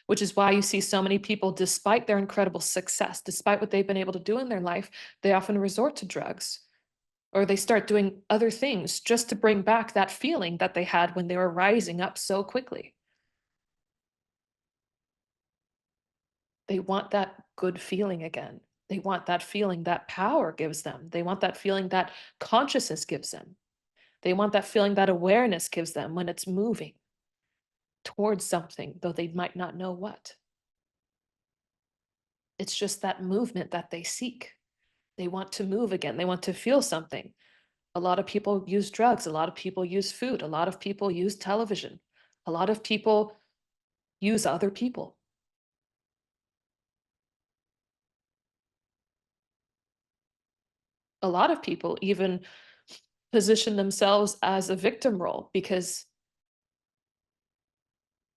Which is why you see so many people, despite their incredible success, despite what they've been able to do in their life, they often resort to drugs or they start doing other things just to bring back that feeling that they had when they were rising up so quickly. They want that good feeling again. They want that feeling that power gives them. They want that feeling that consciousness gives them. They want that feeling that awareness gives them when it's moving towards something, though they might not know what. It's just that movement that they seek. They want to move again. They want to feel something. A lot of people use drugs. A lot of people use food. A lot of people use television. A lot of people use other people. A lot of people even position themselves as a victim role because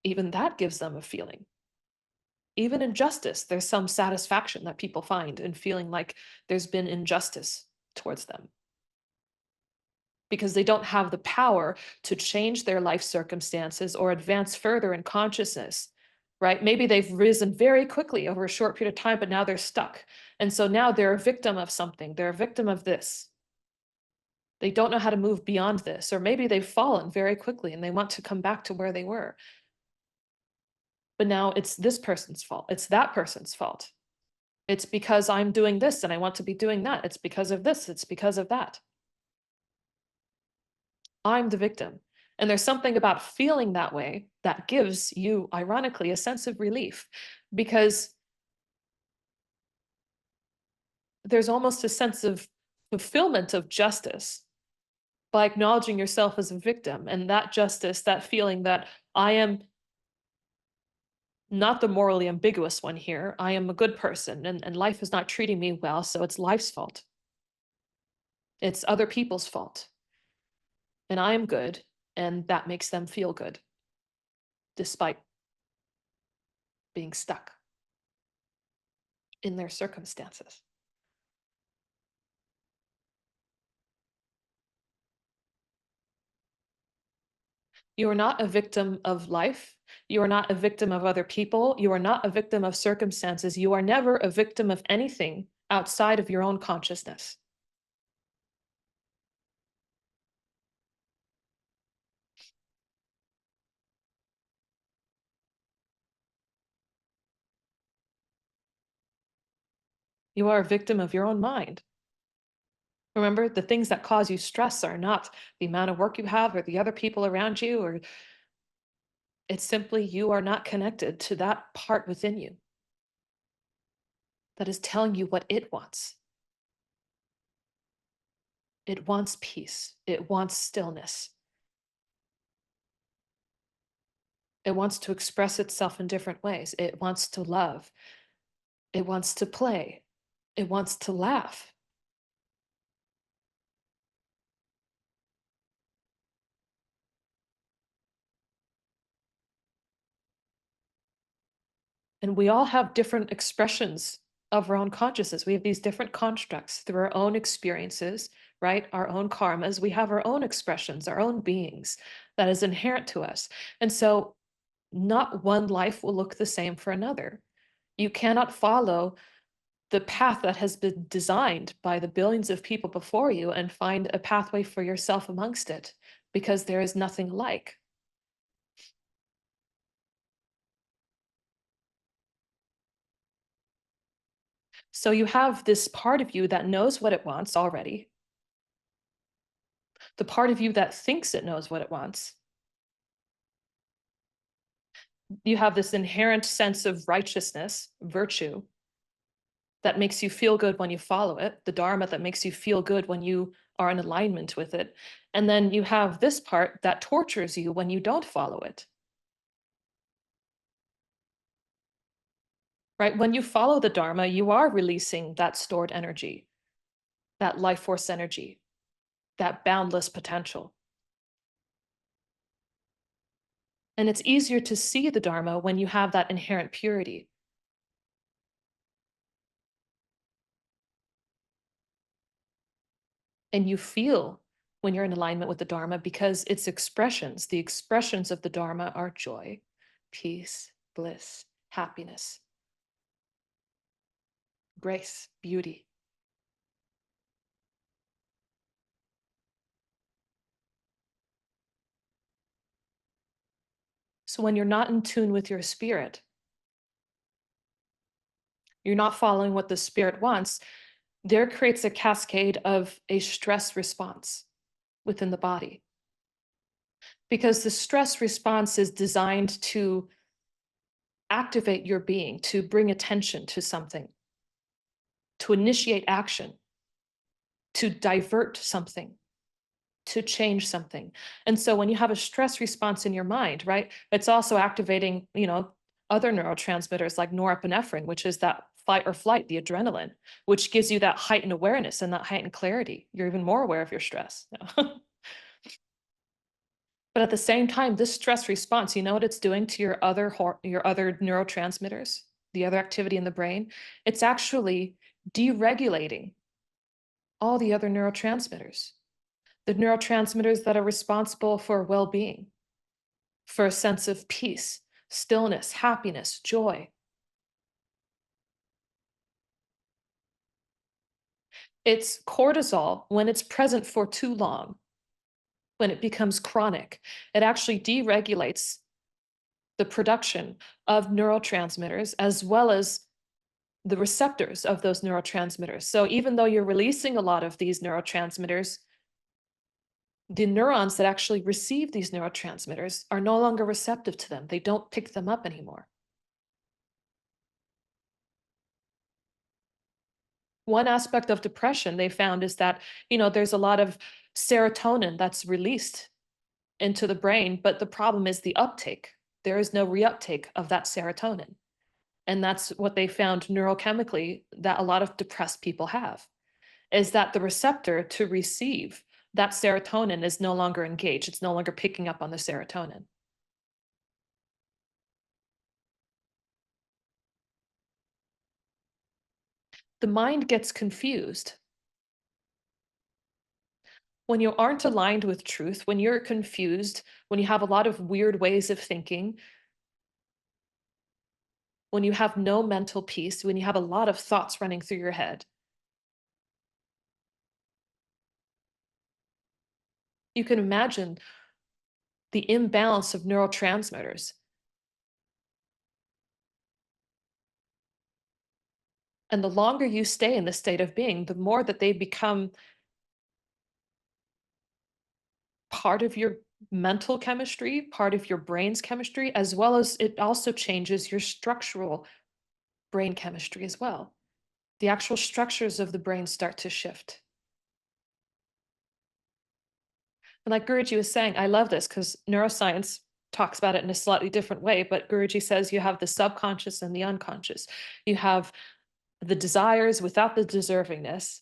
even that gives them a feeling. Even injustice, there's some satisfaction that people find in feeling like there's been injustice towards them because they don't have the power to change their life circumstances or advance further in consciousness, right? Maybe they've risen very quickly over a short period of time, but now they're stuck. And so now they're a victim of something. They're a victim of this. They don't know how to move beyond this, or maybe they've fallen very quickly and they want to come back to where they were. But now it's this person's fault. It's that person's fault. It's because I'm doing this and I want to be doing that. It's because of this. It's because of that. I'm the victim. And there's something about feeling that way that gives you, ironically, a sense of relief because there's almost a sense of fulfillment of justice by acknowledging yourself as a victim. And that justice, that feeling that I am not the morally ambiguous one here. I am a good person and life is not treating me well, so it's life's fault. It's other people's fault. And I am good, and that makes them feel good, despite being stuck in their circumstances. You are not a victim of life. You are not a victim of other people. You are not a victim of circumstances. You are never a victim of anything outside of your own consciousness. You are a victim of your own mind. Remember, the things that cause you stress are not the amount of work you have or the other people around you, or it's simply you are not connected to that part within you that is telling you what it wants. It wants peace. It wants stillness. It wants to express itself in different ways. It wants to love. It wants to play. It wants to laugh. And we all have different expressions of our own consciousness. We have these different constructs through our own experiences, right? Our own karmas. We have our own expressions, our own beings that is inherent to us. And so not one life will look the same for another. You cannot follow the path that has been designed by the billions of people before you and find a pathway for yourself amongst it, because there is nothing alike. So you have this part of you that knows what it wants already, the part of you that thinks it knows what it wants. You have this inherent sense of righteousness, virtue, that makes you feel good when you follow it, the Dharma that makes you feel good when you are in alignment with it. And then you have this part that tortures you when you don't follow it. Right? When you follow the Dharma, you are releasing that stored energy, that life force energy, that boundless potential. And it's easier to see the Dharma when you have that inherent purity. And you feel when you're in alignment with the Dharma because its expressions, the expressions of the Dharma are joy, peace, bliss, happiness, grace, beauty. So when you're not in tune with your spirit, you're not following what the spirit wants, there creates a cascade of a stress response within the body. Because the stress response is designed to activate your being, to bring attention to something, to initiate action, to divert something, to change something. And so when you have a stress response in your mind, right, it's also activating, other neurotransmitters like norepinephrine, which is that fight or flight, the adrenaline, which gives you that heightened awareness and that heightened clarity. You're even more aware of your stress. But at the same time, this stress response, you know what it's doing to your other neurotransmitters, the other activity in the brain? It's actually deregulating all the other neurotransmitters, the neurotransmitters that are responsible for well-being, for a sense of peace, stillness, happiness, joy. It's cortisol when it's present for too long, when it becomes chronic. It actually deregulates the production of neurotransmitters as well as the receptors of those neurotransmitters. So even though you're releasing a lot of these neurotransmitters, the neurons that actually receive these neurotransmitters are no longer receptive to them. They don't pick them up anymore. One aspect of depression they found is that, there's a lot of serotonin that's released into the brain, but the problem is the uptake. There is no reuptake of that serotonin. And that's what they found neurochemically that a lot of depressed people have, is that the receptor to receive that serotonin is no longer engaged. It's no longer picking up on the serotonin. The mind gets confused when you aren't aligned with truth, when you're confused, when you have a lot of weird ways of thinking, when you have no mental peace, when you have a lot of thoughts running through your head, You can imagine the imbalance of neurotransmitters. And the longer you stay in this state of being, the more that they become part of your mental chemistry, part of your brain's chemistry, as well as it also changes your structural brain chemistry as well. The actual structures of the brain start to shift. And like Guruji was saying, I love this because neuroscience talks about it in a slightly different way, but Guruji says you have the subconscious and the unconscious. You have the desires without the deservingness,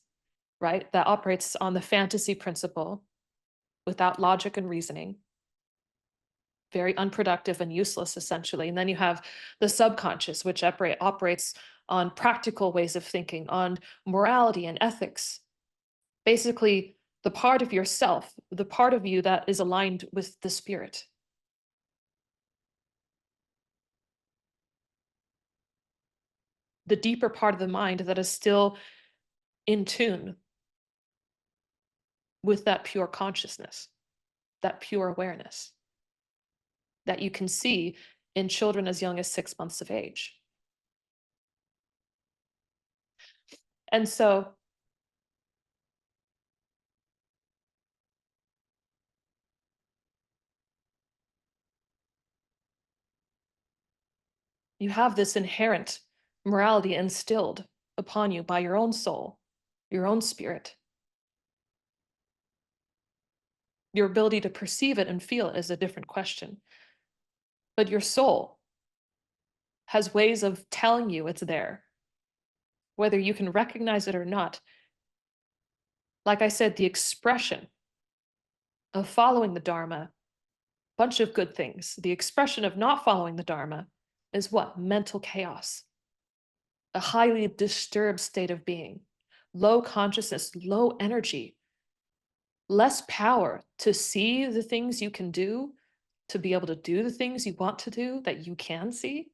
right? That operates on the fantasy principle without logic and reasoning. Very unproductive and useless, essentially. And then you have the subconscious, which operates on practical ways of thinking, on morality and ethics. Basically, the part of yourself, the part of you that is aligned with the spirit. The deeper part of the mind that is still in tune with that pure consciousness, that pure awareness that you can see in children as young as 6 months of age. And so you have this inherent morality instilled upon you by your own soul, your own spirit. Your ability to perceive it and feel it is a different question. But your soul has ways of telling you it's there, whether you can recognize it or not. Like I said, the expression of following the Dharma, bunch of good things. The expression of not following the Dharma is what? Mental chaos, a highly disturbed state of being, low consciousness, low energy, less power to see the things you can do, to be able to do the things you want to do that you can see,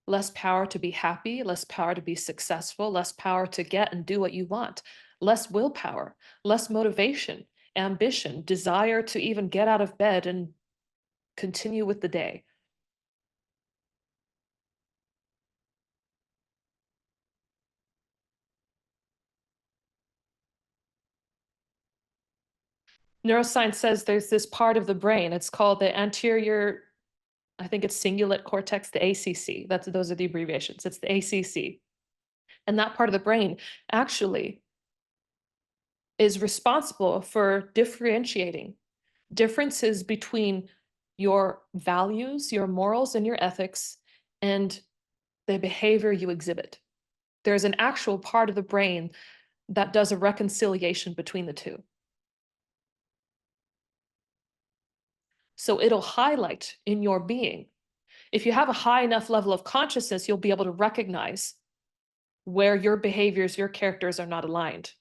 less power to be happy, less power to be successful, less power to get and do what you want, less willpower, less motivation, ambition, desire to even get out of bed and continue with the day. Neuroscience says there's this part of the brain, it's called the anterior, I think it's cingulate cortex, the ACC. Those are the abbreviations. It's the ACC. And that part of the brain actually is responsible for differentiating differences between your values, your morals, and your ethics, and the behavior you exhibit. There's an actual part of the brain that does a reconciliation between the two. So it'll highlight in your being. If you have a high enough level of consciousness, you'll be able to recognize where your behaviors, your characters are not aligned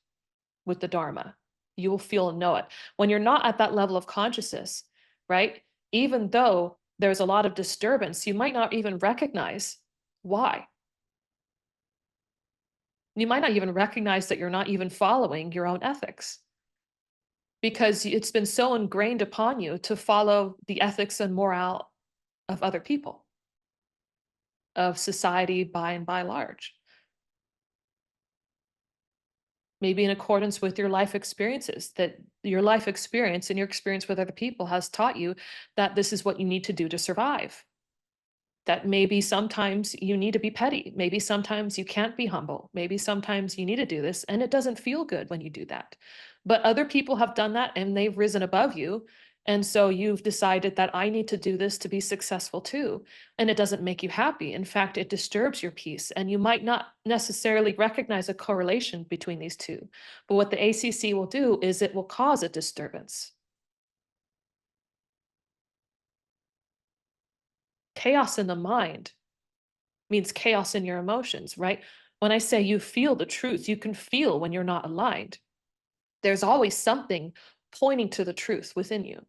with the Dharma. You will feel and know it. When you're not at that level of consciousness, right? Even though there's a lot of disturbance, you might not even recognize why. You might not even recognize that you're not even following your own ethics because it's been so ingrained upon you to follow the ethics and morale of other people, of society by and by large. Maybe in accordance with your life experiences, that your life experience and your experience with other people has taught you that this is what you need to do to survive. That maybe sometimes you need to be petty. Maybe sometimes you can't be humble. Maybe sometimes you need to do this and it doesn't feel good when you do that. But other people have done that and they've risen above you. And so you've decided that I need to do this to be successful too. And it doesn't make you happy. In fact, it disturbs your peace. And you might not necessarily recognize a correlation between these two. But what the ACC will do is it will cause a disturbance. Chaos in the mind means chaos in your emotions, right? When I say you feel the truth, you can feel when you're not aligned. There's always something pointing to the truth within you.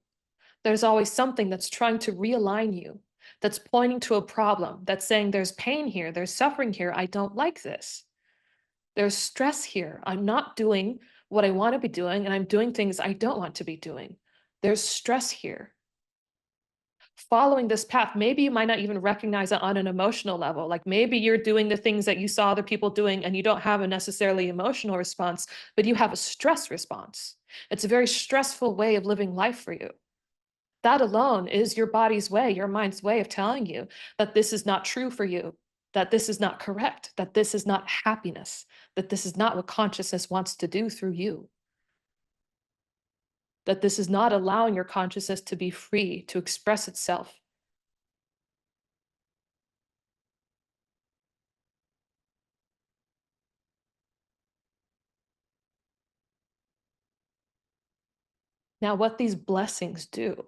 There's always something that's trying to realign you, that's pointing to a problem, that's saying there's pain here, there's suffering here, I don't like this. There's stress here, I'm not doing what I want to be doing, and I'm doing things I don't want to be doing. There's stress here. Following this path, maybe you might not even recognize it on an emotional level. Like maybe you're doing the things that you saw other people doing and you don't have a necessarily emotional response, but you have a stress response. It's a very stressful way of living life for you. That alone is your body's way, your mind's way of telling you that this is not true for you, that this is not correct, that this is not happiness, that this is not what consciousness wants to do through you, that this is not allowing your consciousness to be free to express itself. Now, what these blessings do,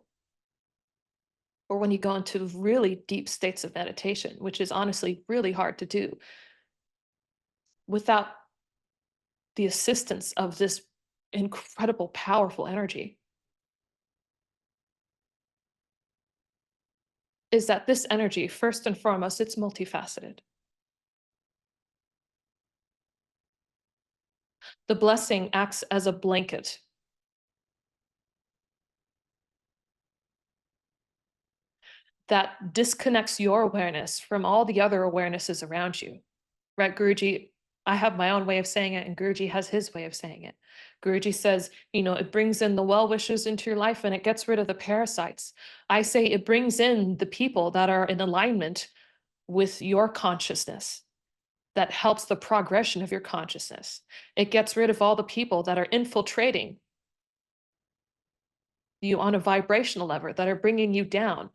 or when you go into really deep states of meditation, which is honestly really hard to do without the assistance of this incredible, powerful energy, is that this energy, first and foremost, it's multifaceted. The blessing acts as a blanket that disconnects your awareness from all the other awarenesses around you. Right, Guruji, I have my own way of saying it, and Guruji has his way of saying it. Guruji says, it brings in the well wishers into your life and it gets rid of the parasites. I say it brings in the people that are in alignment with your consciousness, that helps the progression of your consciousness. It gets rid of all the people that are infiltrating you on a vibrational level, that are bringing you down,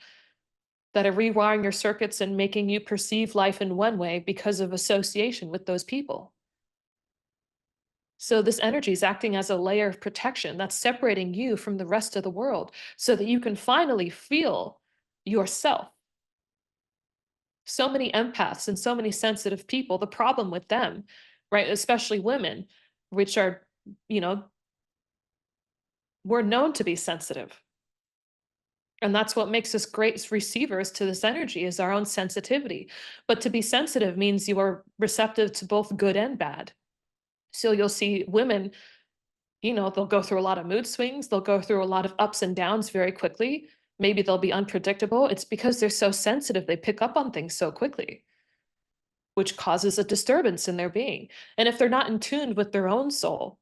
that are rewiring your circuits and making you perceive life in one way because of association with those people. So this energy is acting as a layer of protection that's separating you from the rest of the world so that you can finally feel yourself. So many empaths and so many sensitive people, the problem with them, right, especially women, which are, you know, we're known to be sensitive. And that's what makes us great receivers to this energy is our own sensitivity. But to be sensitive means you are receptive to both good and bad. So you'll see women, they'll go through a lot of mood swings, they'll go through a lot of ups and downs very quickly. Maybe they'll be unpredictable. It's because they're so sensitive, they pick up on things so quickly, which causes a disturbance in their being. And if they're not in tune with their own soul,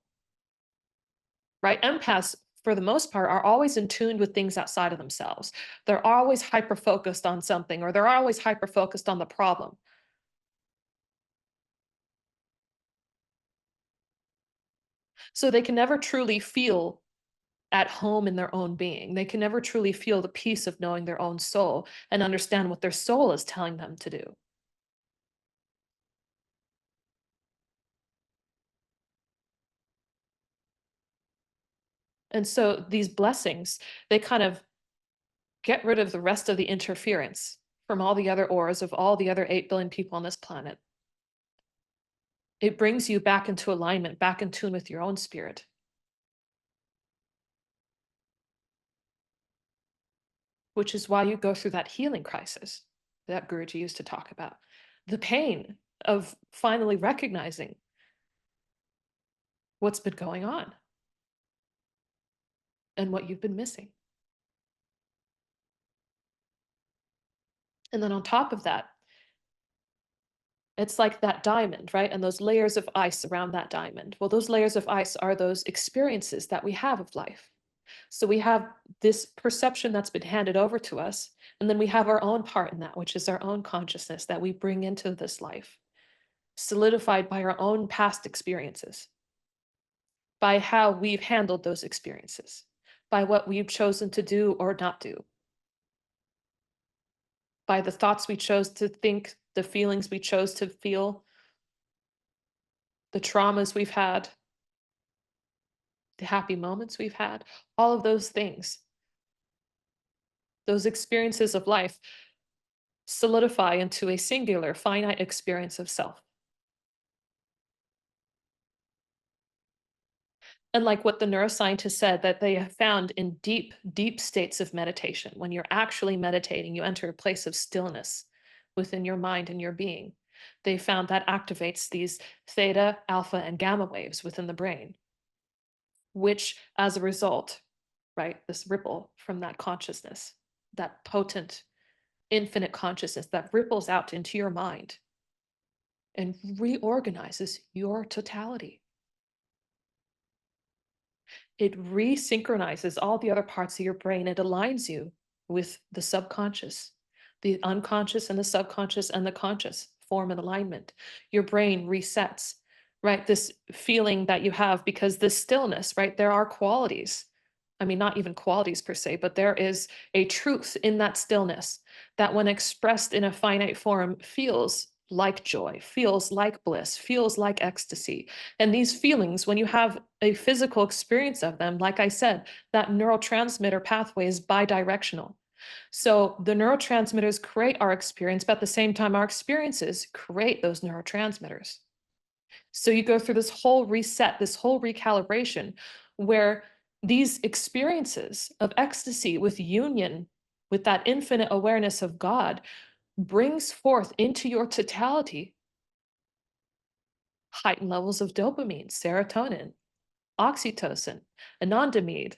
right? Empaths, for the most part, are always in tune with things outside of themselves. They're always hyper focused on something, or they're always hyper focused on the problem. So they can never truly feel at home in their own being. They can never truly feel the peace of knowing their own soul and understand what their soul is telling them to do. And so these blessings, they kind of get rid of the rest of the interference from all the other auras of all the other 8 billion people on this planet. It brings you back into alignment, back in tune with your own spirit, which is why you go through that healing crisis that Guruji used to talk about. The pain of finally recognizing what's been going on and what you've been missing. And then on top of that, it's like that diamond, right? And those layers of ice around that diamond. Well, those layers of ice are those experiences that we have of life. So we have this perception that's been handed over to us, and then we have our own part in that, which is our own consciousness that we bring into this life, solidified by our own past experiences, by how we've handled those experiences, by what we've chosen to do or not do, by the thoughts we chose to think, the feelings we chose to feel, the traumas we've had, the happy moments we've had, all of those things, those experiences of life solidify into a singular, finite experience of self. And like what the neuroscientists said, that they have found in deep, deep states of meditation, when you're actually meditating, you enter a place of stillness within your mind and your being. They found that activates these theta, alpha, and gamma waves within the brain. which as a result, right, this ripple from that consciousness, that potent, infinite consciousness that ripples out into your mind and reorganizes your totality. It resynchronizes all the other parts of your brain. It aligns you with the subconscious, the unconscious and the subconscious and the conscious form an alignment. Your brain resets, right? This feeling that you have, because this stillness, right? There are qualities. I mean, not even qualities per se, but there is a truth in that stillness that, when expressed in a finite form, feels like joy, feels like bliss, feels like ecstasy. And these feelings, when you have a physical experience of them, like I said, that neurotransmitter pathway is bidirectional. So the neurotransmitters create our experience, but at the same time, our experiences create those neurotransmitters. So you go through this whole reset, this whole recalibration, where these experiences of ecstasy with union, with that infinite awareness of God, brings forth into your totality heightened levels of dopamine, serotonin, oxytocin, anandamide,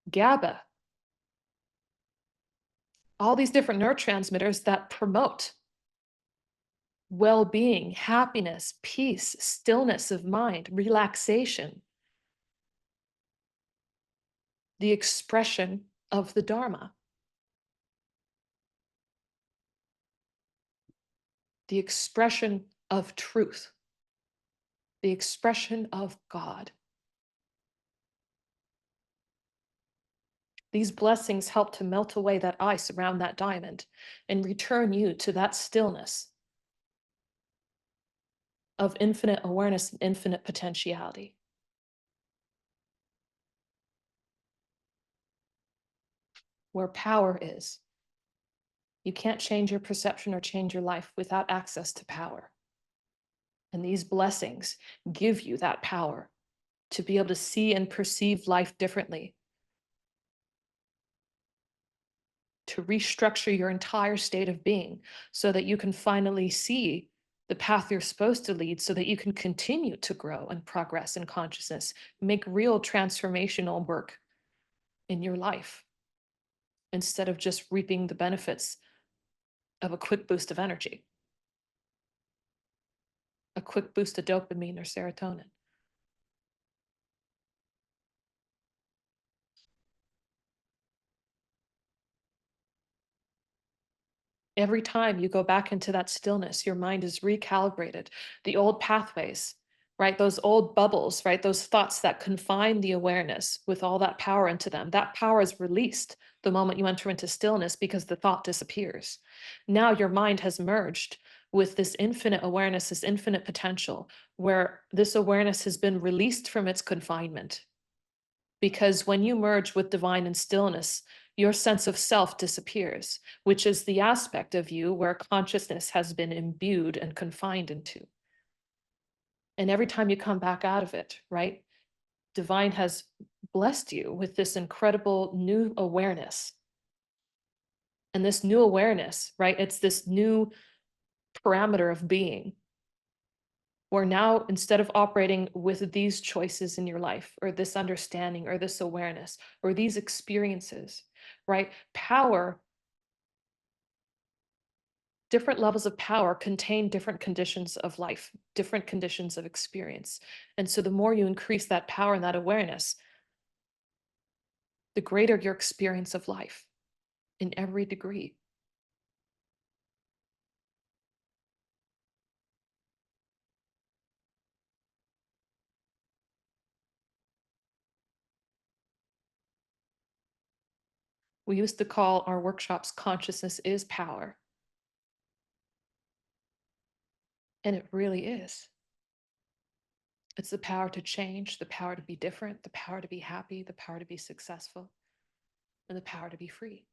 GABA, all these different neurotransmitters that promote well-being, happiness, peace, stillness of mind, relaxation, the expression of the Dharma, the expression of truth, the expression of God. These blessings help to melt away that ice around that diamond and return you to that stillness of infinite awareness and infinite potentiality. Where power is. You can't change your perception or change your life without access to power. And these blessings give you that power to be able to see and perceive life differently, to restructure your entire state of being so that you can finally see the path you're supposed to lead, so that you can continue to grow and progress in consciousness, make real transformational work in your life, instead of just reaping the benefits of a quick boost of energy, a quick boost of dopamine or serotonin. Every time you go back into that stillness, your mind is recalibrated. The old pathways, right? Those old bubbles, right? Those thoughts that confine the awareness with all that power into them, that power is released the moment you enter into stillness, because the thought disappears. Now your mind has merged with this infinite awareness, this infinite potential, where this awareness has been released from its confinement. Because when you merge with divine and stillness, your sense of self disappears, which is the aspect of you where consciousness has been imbued and confined into. And every time you come back out of it, right, divine has blessed you with this incredible new awareness. And this new awareness, right, it's this new parameter of being, where now, instead of operating with these choices in your life, or this understanding, or this awareness, or these experiences, right? Power, different levels of power contain different conditions of life, different conditions of experience. And so the more you increase that power and that awareness, the greater your experience of life in every degree. We used to call our workshops "Consciousness is Power." And it really is. It's the power to change, the power to be different, the power to be happy, the power to be successful, and the power to be free.